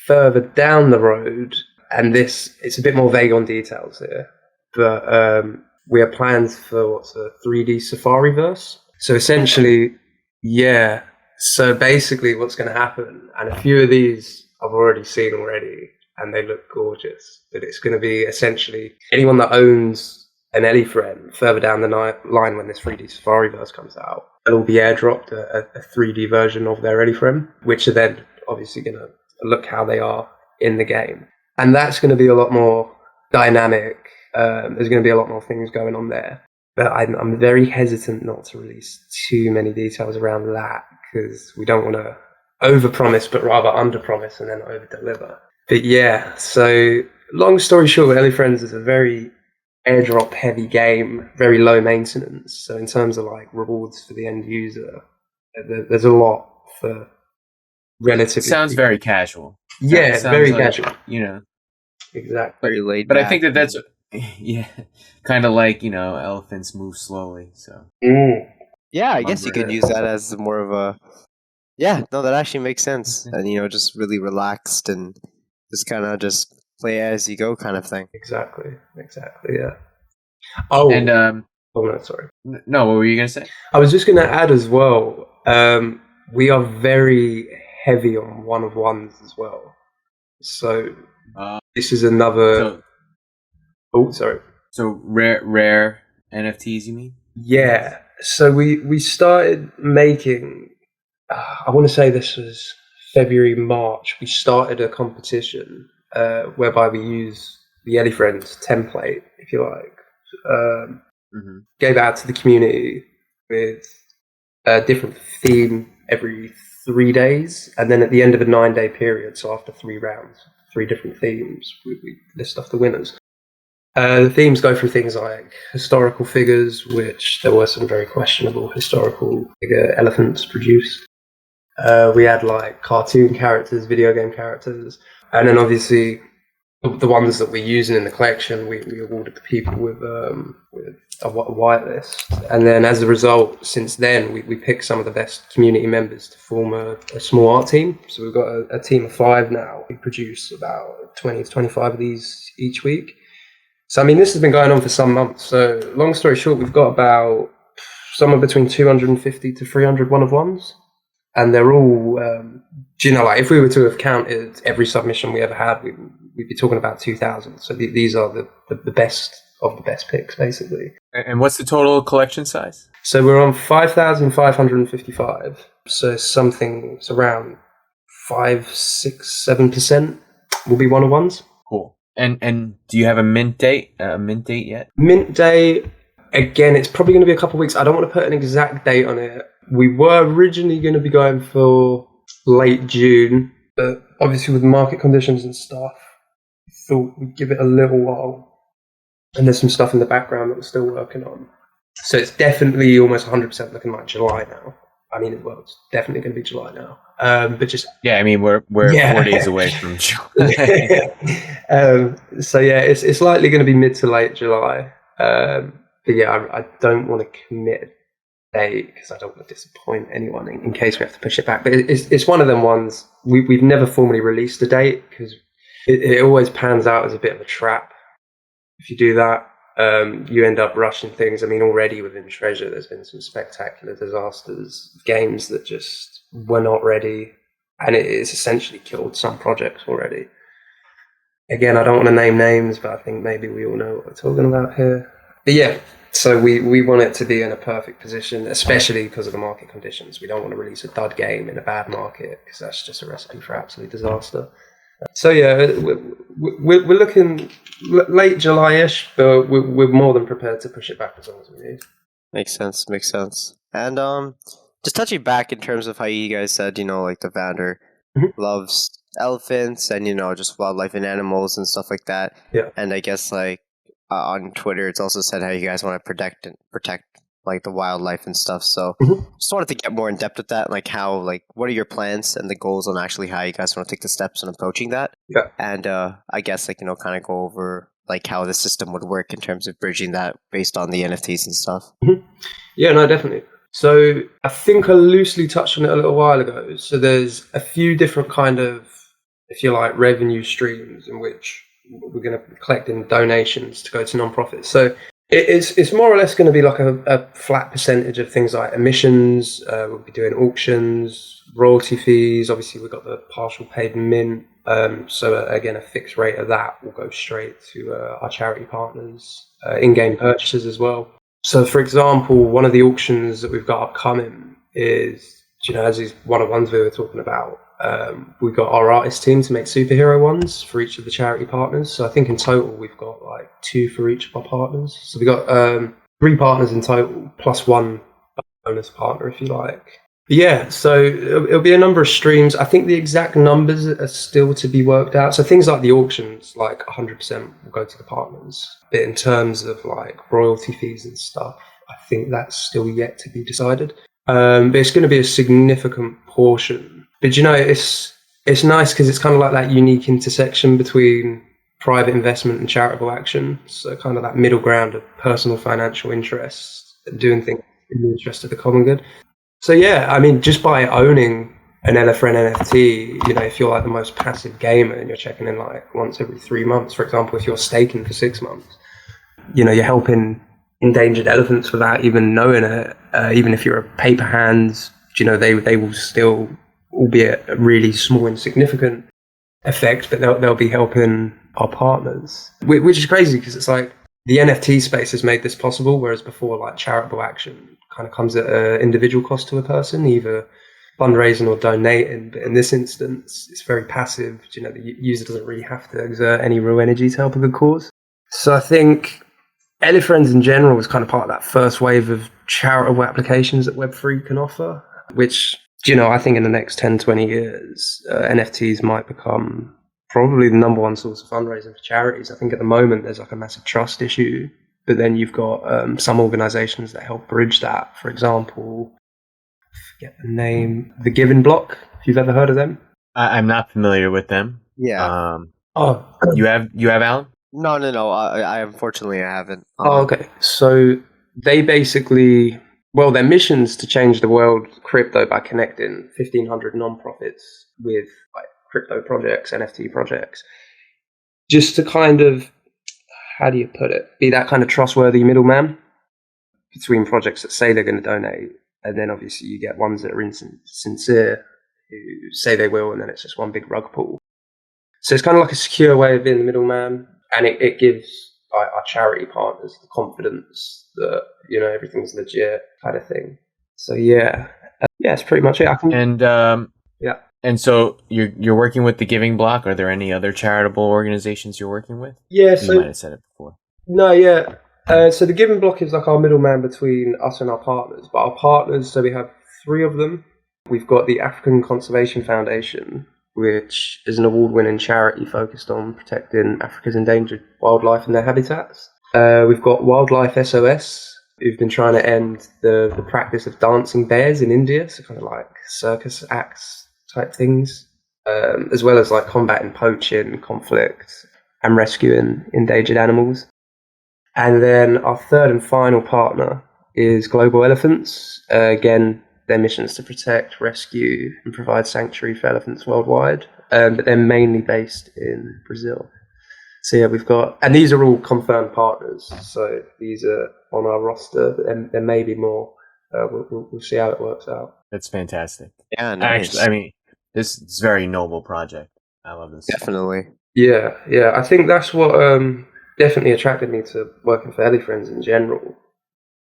Speaker 15: further down the road, and it's a bit more vague on details here, but we have plans for what's a 3D Safariverse. So essentially, yeah. So basically what's going to happen, and a few of these I've already seen already, and they look gorgeous, but it's going to be essentially anyone that owns an Elefren further down the line when this 3D Safariverse comes out, it'll be airdropped a 3D version of their Elefren, which are then obviously going to look how they are in the game. And that's going to be a lot more dynamic. There's going to be a lot more things going on there. But I'm very hesitant not to release too many details around that because we don't want to overpromise, but rather underpromise and then overdeliver. But yeah, so long story short, Elefrens is a very airdrop heavy game, very low maintenance. So in terms of like rewards for the end user, there's a lot for relatively.
Speaker 1: Sounds very casual.
Speaker 15: Yeah,
Speaker 1: Sounds
Speaker 15: very
Speaker 1: like,
Speaker 15: casual. Exactly.
Speaker 16: Very laid
Speaker 1: But
Speaker 16: back.
Speaker 1: I think that's kind of like elephants move slowly. So
Speaker 16: Yeah, I guess you could use that as more of a. Yeah, no, that actually makes sense. And just really relaxed and just kind of just play as you go kind of thing.
Speaker 15: Exactly, yeah. Oh,
Speaker 1: and
Speaker 15: oh no, sorry.
Speaker 1: No, what were you gonna say?
Speaker 15: I was just gonna add as well. We are very heavy on one-of-ones as well. So this is another. Sorry.
Speaker 1: So rare NFTs, you mean?
Speaker 15: Yeah. So we started making. I want to say this was February, March. We started a competition whereby we use the Elefrens template, if you like. Gave it out to the community with a different theme every 3 days, and then at the end of a 9-day period, so after 3 rounds, 3 different themes, we list off the winners. The themes go through things like historical figures, which there were some very questionable historical figure elephants produced. We had like cartoon characters, video game characters, and then obviously the ones that we're using in the collection, we awarded the people with a whitelist. And then as a result, since then, we picked some of the best community members to form a small art team. So we've got a team of 5 now. We produce about 20 to 25 of these each week. So, I mean, this has been going on for some months. So long story short, we've got about somewhere between 250 to 300 one-of-ones. And they're all, like if we were to have counted every submission we ever had, we'd be talking about 2,000. So these are the best of the best picks, basically.
Speaker 1: And what's the total collection size?
Speaker 15: So we're on 5,555. So it's around 5, 6, 7% will be one-of-ones.
Speaker 1: Cool. And do you have a mint date yet?
Speaker 15: Mint date, again, it's probably going to be a couple of weeks. I don't want to put an exact date on it. We were originally going to be going for late June, but obviously with market conditions and stuff, we thought we'd give it a little while. And there's some stuff in the background that we're still working on. So it's definitely almost 100% looking like July now. I mean, well, it's definitely going to be July now. But just...
Speaker 1: Yeah, I mean, we're 4 days away from July.
Speaker 15: So yeah, it's likely going to be mid to late July. But yeah, I don't want to commit a date because I don't want to disappoint anyone in case we have to push it back. But it's one of them ones, we've never formally released a date because it always pans out as a bit of a trap. If you do that, you end up rushing things. I mean, already within Treasure, there's been some spectacular disasters, games that just were not ready, and it's essentially killed some projects already. Again, I don't want to name names, but I think maybe we all know what we're talking about here. But yeah, so we want it to be in a perfect position, especially because of the market conditions. We don't want to release a dud game in a bad market because that's just a recipe for absolute disaster. So yeah, we're looking late July-ish, but we're more than prepared to push it back as long as we need.
Speaker 16: Makes sense. And just touching back in terms of how you guys said, like the founder loves elephants and just wildlife and animals and stuff like that.
Speaker 15: Yeah.
Speaker 16: And I guess like on Twitter, it's also said how you guys want to protect like the wildlife and stuff. So just wanted to get more in depth with that, like how, like, what are your plans and the goals on actually how you guys want to take the steps in approaching that?
Speaker 15: Yeah.
Speaker 16: And I guess like, kind of go over like how the system would work in terms of bridging that based on the NFTs and stuff.
Speaker 15: Yeah, no, definitely. So I think I loosely touched on it a little while ago. So there's a few different kind of, if you like, revenue streams in which we're going to be collecting donations to go to non-profits. So it's more or less going to be like a flat percentage of things like emissions. We'll be doing auctions, royalty fees. Obviously, we've got the partial paid mint. So again, a fixed rate of that will go straight to our charity partners, in-game purchases as well. So, for example, one of the auctions that we've got upcoming is, as these one-on-ones we were talking about, we've got our artist team to make superhero ones for each of the charity partners. So I think in total we've got like 2 for each of our partners. So we've got 3 partners in total, plus 1 bonus partner, if you like. But yeah, so it'll be a number of streams. I think the exact numbers are still to be worked out. So things like the auctions, like 100% will go to the partners. But in terms of like royalty fees and stuff, I think that's still yet to be decided. But it's going to be a significant portion. But it's nice because it's kind of like that unique intersection between private investment and charitable action. So kind of that middle ground of personal financial interests and doing things in the interest of the common good. So yeah, I mean, just by owning an Elefren NFT, if you're like the most passive gamer and you're checking in like once every 3 months, for example, if you're staking for 6 months, you're helping endangered elephants without even knowing it. Even if you're a paper hands, they will still, albeit a really small insignificant effect, but they'll be helping our partners, which is crazy because it's like the NFT space has made this possible, whereas before like charitable action kind of comes at an individual cost to a person, either fundraising or donating. But in this instance, it's very passive. The user doesn't really have to exert any real energy to help a good cause. So I think Elefrens in general was kind of part of that first wave of charitable applications that Web3 can offer, which, I think in the next 10, 20 years, NFTs might become probably the number one source of fundraising for charities. I think at the moment there's like a massive trust issue, but then you've got some organizations that help bridge that. For example, I forget the name, The Giving Block, if you've ever heard of them.
Speaker 1: I'm not familiar with them.
Speaker 16: Yeah.
Speaker 15: Oh,
Speaker 1: you have Alan?
Speaker 16: No. I unfortunately I haven't.
Speaker 15: Oh, okay. So they basically, well, their mission's to change the world crypto by connecting 1,500 nonprofits with like crypto projects, NFT projects, just to kind of, how do you put it, be that kind of trustworthy middleman between projects that say they're going to donate, and then obviously you get ones that are sincere, who say they will, and then it's just one big rug pull. So it's kind of like a secure way of being the middleman, and it gives our charity partners the confidence that, you know, everything's legit kind of thing. So yeah, it's pretty much it.
Speaker 1: And so you're working with the Giving Block. Are there any other charitable organizations you're working with?
Speaker 15: Yeah,
Speaker 1: You might have said it before.
Speaker 15: No, yeah. So the Giving Block is like our middleman between us and our partners. But our partners, so we have 3 of them. We've got the African Conservation Foundation, which is an award-winning charity focused on protecting Africa's endangered wildlife and their habitats. We've got Wildlife SOS, who've been trying to end the practice of dancing bears in India, so kind of like circus acts type things, as well as like combating poaching, conflict, and rescuing endangered animals. And then our 3rd and final partner is Global Elephants. Again, their mission is to protect, rescue, and provide sanctuary for elephants worldwide, but they're mainly based in Brazil. So yeah, we've got, and these are all confirmed partners, so these are on our roster, but there may be more. We'll see how it works out.
Speaker 1: That's fantastic.
Speaker 16: Yeah, nice.
Speaker 1: Actually, I mean, this is a very noble project. I love this.
Speaker 16: Definitely.
Speaker 15: Yeah. I think that's what definitely attracted me to working for Elefrens in general.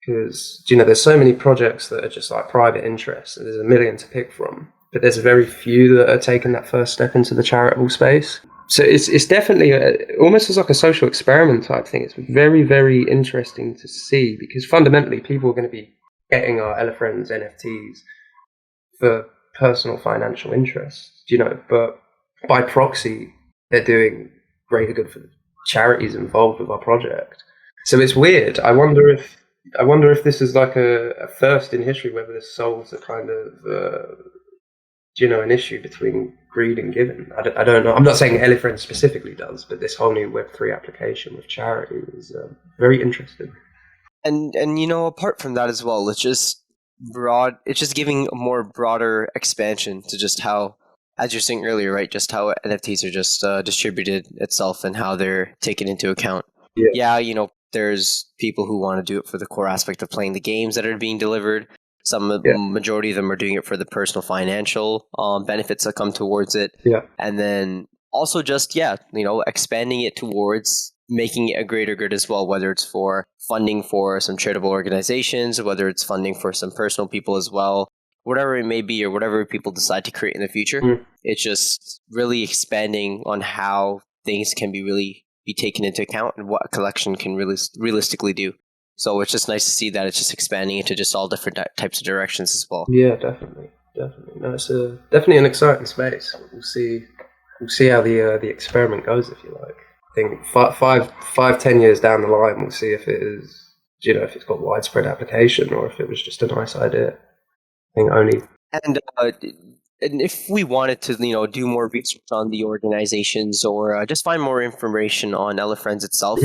Speaker 15: Because, you know, there's so many projects that are just like private interests, and there's a million to pick from. But there's very few that are taking that first step into the charitable space. So it's definitely almost as like a social experiment type thing. It's very, very interesting to see, because fundamentally people are going to be getting our Elefrens NFTs for personal financial interests, you know, but by proxy, they're doing greater good for the charities involved with our project. So it's weird. I wonder if this is like a first in history, whether this solves a kind of, an issue between greed and giving. I don't know. I'm not saying Elefrens specifically does, but this whole new Web3 application with charity is very interesting.
Speaker 16: And you know, apart from that as well, it's just giving a more broader expansion to just how, as you're saying earlier, right, just how NFTs are just distributed itself and how they're taken into account. Yeah, you know, there's people who want to do it for the core aspect of playing the games that are being delivered. Majority of them are doing it for the personal financial benefits that come towards it.
Speaker 15: Yeah.
Speaker 16: And then also just, expanding it towards making it a greater good as well, whether it's for funding for some charitable organizations, whether it's funding for some personal people as well, whatever it may be, or whatever people decide to create in the future. It's just really expanding on how things can be taken into account and what a collection can really realistically do. So it's just nice to see that it's just expanding into just all different types of directions as well.
Speaker 15: Yeah, definitely. No, it's definitely an exciting space. We'll see how the experiment goes, if you like. I think 10 years down the line, we'll see if it is, if it's got widespread application or if it was just a nice idea. I think only.
Speaker 16: And if we wanted to, do more research on the organizations or just find more information on Elefrens itself,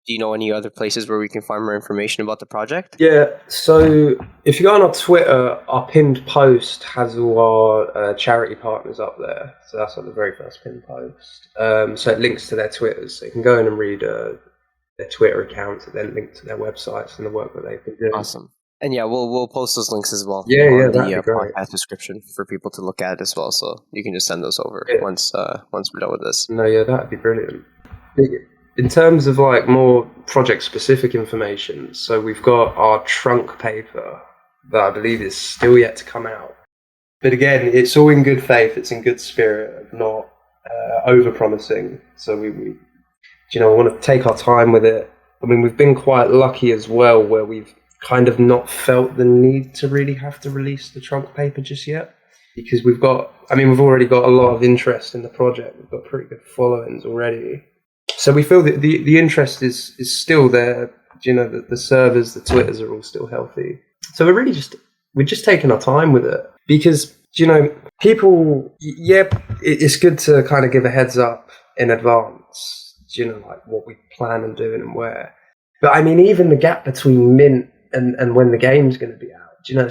Speaker 16: do you know any other places where we can find more information about the project?
Speaker 15: Yeah, so if you go on our Twitter, our pinned post has all our charity partners up there. So that's like the very first pinned post. So it links to their Twitters. So you can go in and read their Twitter accounts and then link to their websites and the work that they've been doing.
Speaker 16: Awesome. And yeah, we'll post those links as well.
Speaker 15: On the
Speaker 16: podcast description for people to look at as well. So you can just send those over once we're done with this.
Speaker 15: No, yeah, that'd be brilliant. In terms of like more project specific information, so we've got our trunk paper that I believe is still yet to come out. But again, it's all in good faith, it's in good spirit, not over promising. So we want to take our time with it. I mean, we've been quite lucky as well, where we've kind of not felt the need to really have to release the trunk paper just yet, because we've already got a lot of interest in the project. We've got pretty good followings already. So we feel that the interest is still there. The servers, the Twitters are all still healthy. So we're just taking our time with it, because people, it's good to kind of give a heads up in advance, like what we plan on doing and where. But I mean, even the gap between mint and when the game's going to be out,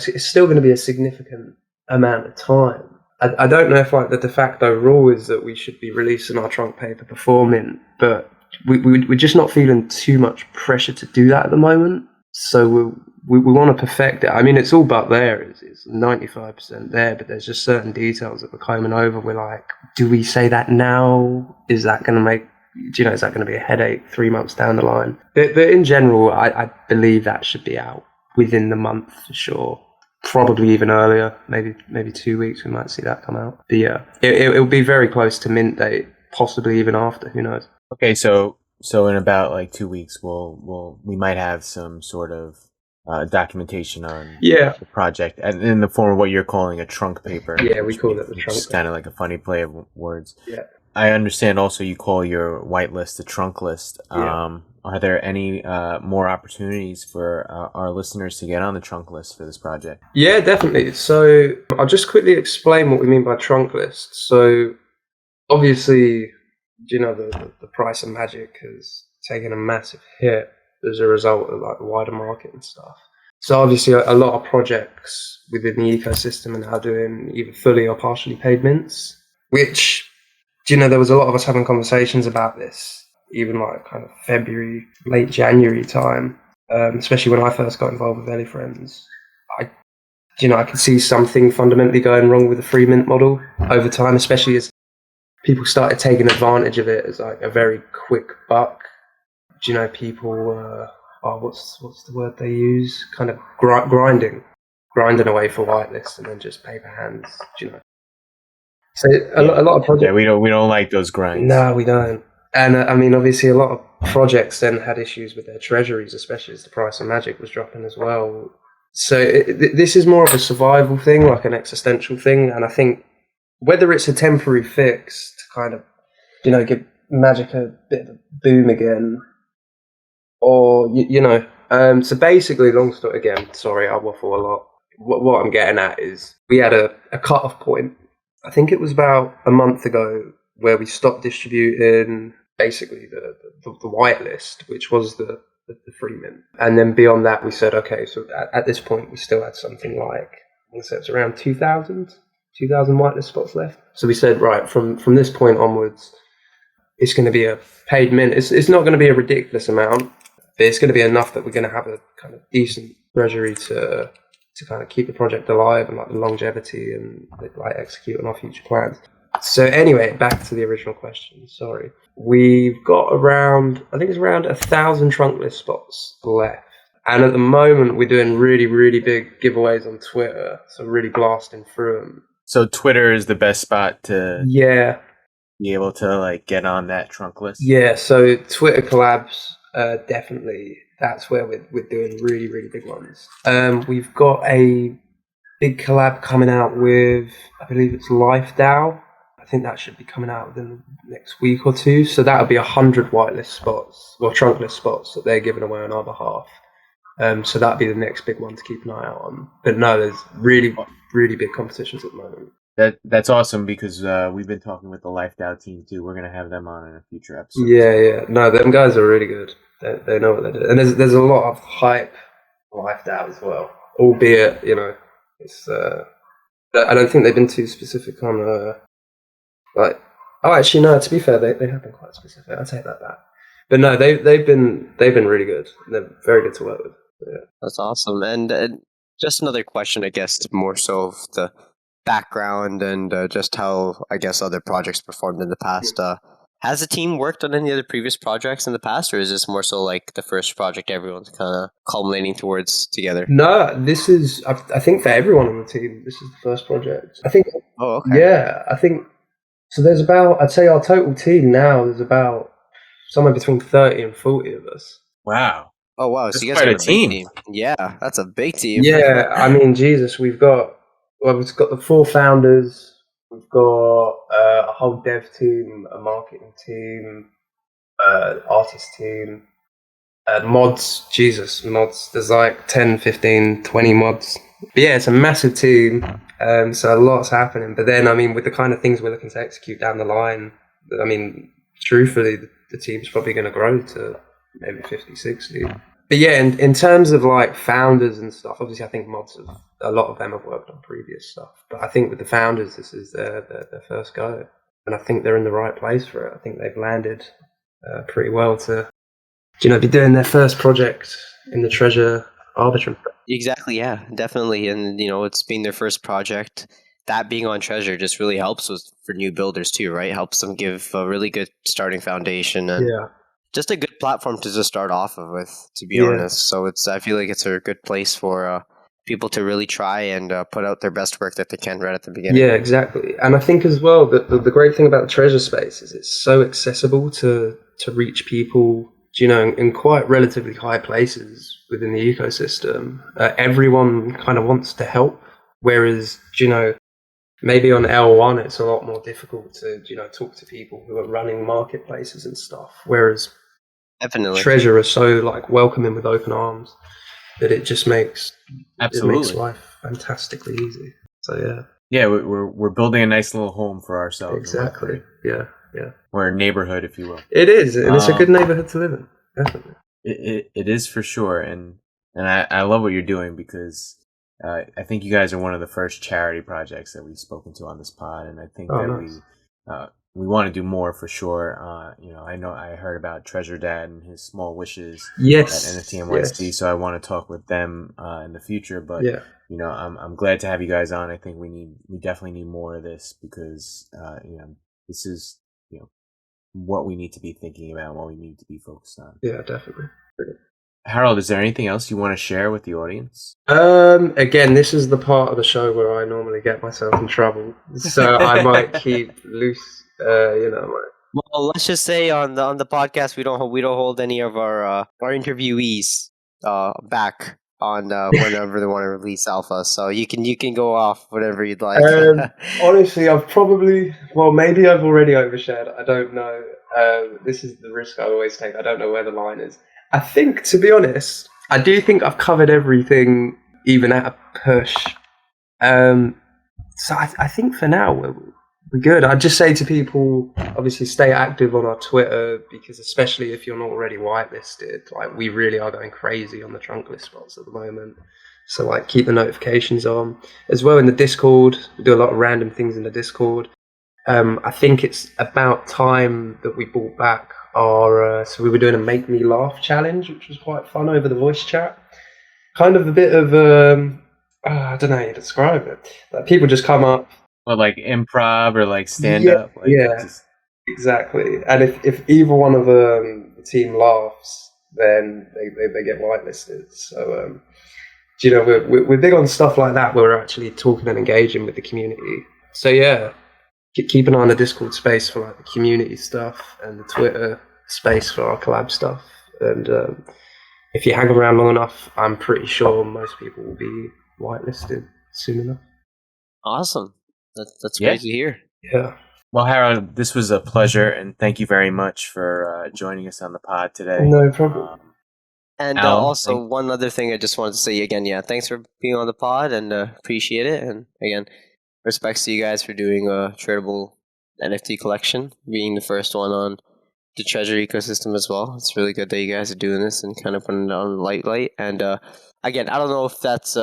Speaker 15: it's still going to be a significant amount of time. I don't know if like the de facto rule is that we should be releasing our trunk paper before mint, but we're just not feeling too much pressure to do that at the moment. So we want to perfect it. I mean, it's all but there. It's 95% there, but there's just certain details that we're combing over. We're like, do we say that now? Is that going to make, is that going to be a headache 3 months down the line? But in general, I believe that should be out within the month for sure. Probably even earlier, maybe 2 weeks, we might see that come out. But yeah, it'll be very close to mint date, possibly even after, who knows.
Speaker 1: Okay, so in about like 2 weeks, we might have some sort of documentation on the project, and in the form of what you're calling a trunk paper.
Speaker 15: Yeah, we call it the trunk.
Speaker 1: It's kind of like a funny play of words.
Speaker 15: Yeah.
Speaker 1: I understand also you call your whitelist the trunk list.
Speaker 15: Yeah.
Speaker 1: Are there any more opportunities for our listeners to get on the trunk list for this project?
Speaker 15: Yeah, definitely. So I'll just quickly explain what we mean by trunk list. So obviously, the price of Magic has taken a massive hit as a result of like the wider market and stuff. So obviously a lot of projects within the ecosystem are now doing either fully or partially paid mints, which, there was a lot of us having conversations about this, even like kind of February, late January time, especially when I first got involved with Elefrens. I could see something fundamentally going wrong with the free mint model over time, especially as people started taking advantage of it as like a very quick buck. People what's the word they use? Kind of grinding away for whitelists and then just paper hands. So a lot of projects.
Speaker 1: Yeah, we don't like those grinds.
Speaker 15: No, we don't. And I mean, obviously, a lot of projects then had issues with their treasuries, especially as the price of Magic was dropping as well. So this is more of a survival thing, like an existential thing. And I think whether it's a temporary fix to kind of, give Magic a bit of a boom again, or, so basically, long story again, sorry, I waffle a lot. What I'm getting at is we had a cut-off point. I think it was about a month ago where we stopped distributing basically the whitelist, which was the free mint. And then beyond that, we said, okay, so at this point, we still had something like, I think it's around 2,000 whitelist spots left. So we said, right, from this point onwards, it's going to be a paid mint. It's not going to be a ridiculous amount, but it's going to be enough that we're going to have a kind of decent treasury to kind of keep the project alive and like the longevity and like execute on our future plans. So anyway, back to the original question. Sorry, we've got around 1,000 trunk list spots left, and at the moment we're doing really, really big giveaways on Twitter. So really blasting through them.
Speaker 1: So Twitter is the best spot to be able to like get on that trunk list.
Speaker 15: Yeah. So Twitter collabs, definitely. That's where we're doing really, really big ones. We've got a big collab coming out with, I believe it's LifeDAO. I think that should be coming out within the next week or two. So that'll be 100 whitelist spots, or trunk list spots that they're giving away on our behalf. So that'll be the next big one to keep an eye out on. But no, there's really, really big competitions at the moment.
Speaker 1: That's awesome because we've been talking with the LifeDAO team too. We're going to have them on in a future episode.
Speaker 15: Yeah. No, them guys are really good. They know what they do. And there's a lot of hype on LifeDAO as well. Albeit, it's I don't think they've been too specific on actually no, to be fair, they have been quite specific. I'll take that back. But no, they've been really good. They're very good to work with. Yeah.
Speaker 16: That's awesome. And just another question, I guess, more so of the background and just how I guess other projects performed in the past. Has the team worked on any other previous projects in the past, or is this more so like the first project everyone's kind of culminating towards together?
Speaker 15: No, this is, I think for everyone on the team, this is the first project. I think.
Speaker 16: Oh, okay.
Speaker 15: Yeah, I think, so there's about, I'd say our total team now, there's about somewhere between 30 and 40 of us.
Speaker 1: Wow.
Speaker 16: Oh, wow.
Speaker 1: That's
Speaker 16: So you guys
Speaker 1: quite
Speaker 16: got
Speaker 1: a
Speaker 16: a big
Speaker 1: team.
Speaker 16: Yeah, that's a big team.
Speaker 15: Yeah, I mean, Jesus, we've got the 4 founders. We've got a whole dev team, a marketing team, artist team, mods. Jesus, mods. There's like 10, 15, 20 mods. But yeah, it's a massive team. So a lot's happening. But then, I mean, with the kind of things we're looking to execute down the line, I mean, truthfully, the team's probably going to grow to maybe 50, 60. But yeah, in terms of like founders and stuff, obviously I think mods a lot of them have worked on previous stuff. But I think with the founders, this is their first go. And I think they're in the right place for it. I think they've landed pretty well to, be doing their first project in the Treasure Arbitrum.
Speaker 16: Exactly, yeah, definitely. And, it's being their first project. That being on Treasure just really helps for new builders too, right? Helps them give a really good starting foundation and just a good platform to just start off with, to be honest. So I feel like it's a good place for people to really try and put out their best work that they can right at the beginning.
Speaker 15: Yeah, exactly. And I think as well that the great thing about the Treasure space is it's so accessible to reach people, in quite relatively high places within the ecosystem. Everyone kind of wants to help, whereas, maybe on L1 it's a lot more difficult to, talk to people who are running marketplaces and stuff, whereas
Speaker 16: definitely
Speaker 15: Treasure are so like welcoming with open arms that it just makes life fantastically easy. So
Speaker 1: yeah, we're building a nice little home for ourselves.
Speaker 15: Exactly. Yeah.
Speaker 1: Or a neighborhood, if you will.
Speaker 15: It is, and it's a good neighborhood to live in. Definitely.
Speaker 1: It is for sure, and I love what you're doing because I think you guys are one of the first charity projects that we've spoken to on this pod, and I think we want to do more for sure. I heard about Treasure Dad and his small wishes at NFT NYC, so I want to talk with them in the future. But I'm glad to have you guys on. I think we definitely need more of this because this is what we need to be thinking about, what we need to be focused on.
Speaker 15: Yeah, definitely.
Speaker 1: Harold, is there anything else you want to share with the audience?
Speaker 15: Again, this is the part of the show where I normally get myself in trouble, so I might keep loose.
Speaker 16: Well, let's just say on the podcast we don't hold any of our interviewees back on whenever they want to release alpha. So you can go off whatever you'd like.
Speaker 15: Honestly, maybe I've already overshared. I don't know. This is the risk I always take. I don't know where the line is. I think, to be honest, I do think I've covered everything, even at a push. So I think for now we're good. I'd just say to people, obviously stay active on our Twitter, because especially if you're not already whitelisted, like we really are going crazy on the trunk list spots at the moment. So like keep the notifications on. As well in the Discord, we do a lot of random things in the Discord. I think it's about time that we brought back our, so we were doing a Make Me Laugh challenge, which was quite fun over the voice chat. Kind of a bit of, I don't know how you describe it. Like people just come up.
Speaker 1: Or like improv or like stand-up.
Speaker 15: Exactly. And if either one of the team laughs, then they get whitelisted. So, we're big on stuff like that where we're actually talking and engaging with the community. So yeah, keep an eye on the Discord space for like the community stuff and the Twitter space for our collab stuff. And if you hang around long enough, I'm pretty sure most people will be whitelisted soon enough.
Speaker 16: Awesome. That's great to hear.
Speaker 15: Yeah.
Speaker 1: Well, Harold, this was a pleasure, and thank you very much for joining us on the pod today.
Speaker 15: No problem.
Speaker 16: And also, one other thing I just wanted to say again, thanks for being on the pod, and appreciate it. And again, respects to you guys for doing a Charitable NFT collection, being the first one on the Treasure ecosystem as well. It's really good that you guys are doing this and kind of putting it on light. And again, I don't know if that's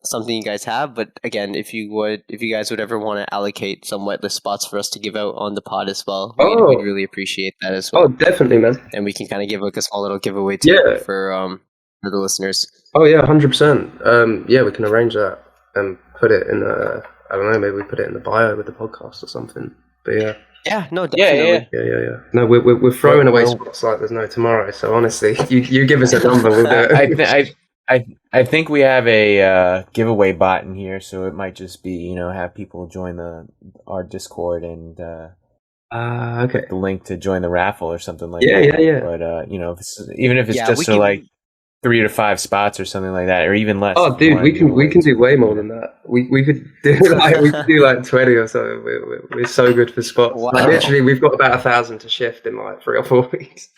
Speaker 16: something you guys have, but again, if you guys would ever want to allocate some whitelist spots for us to give out on the pod as well, we'd really appreciate that as well.
Speaker 15: Oh, definitely, man.
Speaker 16: And we can kind of give like a small little giveaway too for the listeners.
Speaker 15: Oh yeah, 100%. We can arrange that and put it in I don't know, maybe we put it in the bio with the podcast or something. But yeah.
Speaker 16: Yeah, no, definitely.
Speaker 15: Yeah. No, we're throwing away spots like there's no tomorrow. So honestly, you give us a number, we'll do it.
Speaker 1: I think we have a giveaway bot in here, so it might just be have people join our Discord and
Speaker 15: the
Speaker 1: link to join the raffle or something like
Speaker 15: that.
Speaker 1: Yeah. But even if it's just for like 3 to 5 spots or something like that, or even less.
Speaker 15: Oh, dude, we can do way more than that. We could do like 20 or so. We're so good for spots.
Speaker 16: Wow.
Speaker 15: Like, literally, we've got about 1,000 to shift in like 3 or 4 weeks.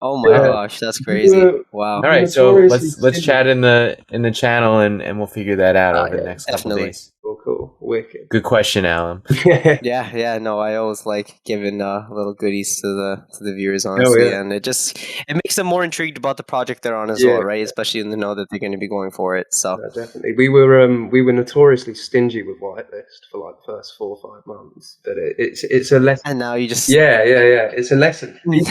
Speaker 16: Oh my gosh, that's crazy! Wow.
Speaker 1: All right, so let's chat in the channel and we'll figure that out over the next couple of days.
Speaker 15: Cool. Cool. Wicked.
Speaker 1: Good question, Alan.
Speaker 16: Yeah, no, I always like giving little goodies to the viewers, honestly, and it makes them more intrigued about the project they're on as well, right? Especially when they know that they're going to be going for it. So
Speaker 15: definitely, we were notoriously stingy with whitelist for like the first 4 or 5 months, but it's a lesson.
Speaker 16: And now you just
Speaker 15: yeah, it's a lesson.
Speaker 16: You're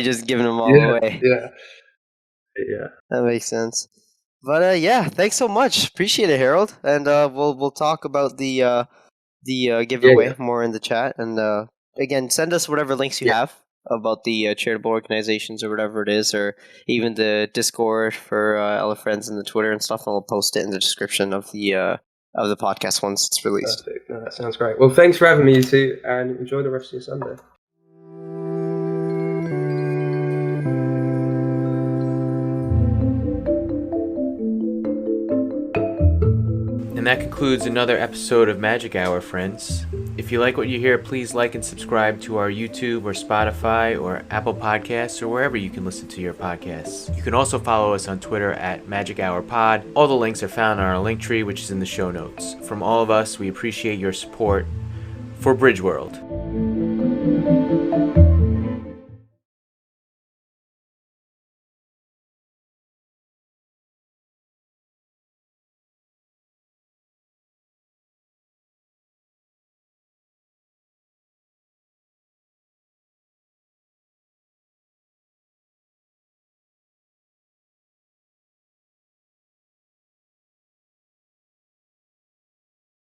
Speaker 16: just giving them all away.
Speaker 15: Yeah,
Speaker 16: that makes sense. But yeah, thanks so much. Appreciate it, Harold. And we'll talk about the giveaway more in the chat. And again, send us whatever links you have about the charitable organizations or whatever it is, or even the Discord for Elefrens and the Twitter and stuff. And we'll post it in the description of the podcast once it's released.
Speaker 15: Perfect. No, that sounds great. Well, thanks for having me, you two, and enjoy the rest of your Sunday.
Speaker 1: And that concludes another episode of Magic Hour, friends. If you like what you hear, please like and subscribe to our YouTube or Spotify or Apple Podcasts or wherever you can listen to your podcasts. You can also follow us on Twitter at Magic Hour Pod. All the links are found on our link tree, which is in the show notes. From all of us, we appreciate your support for Bridge World.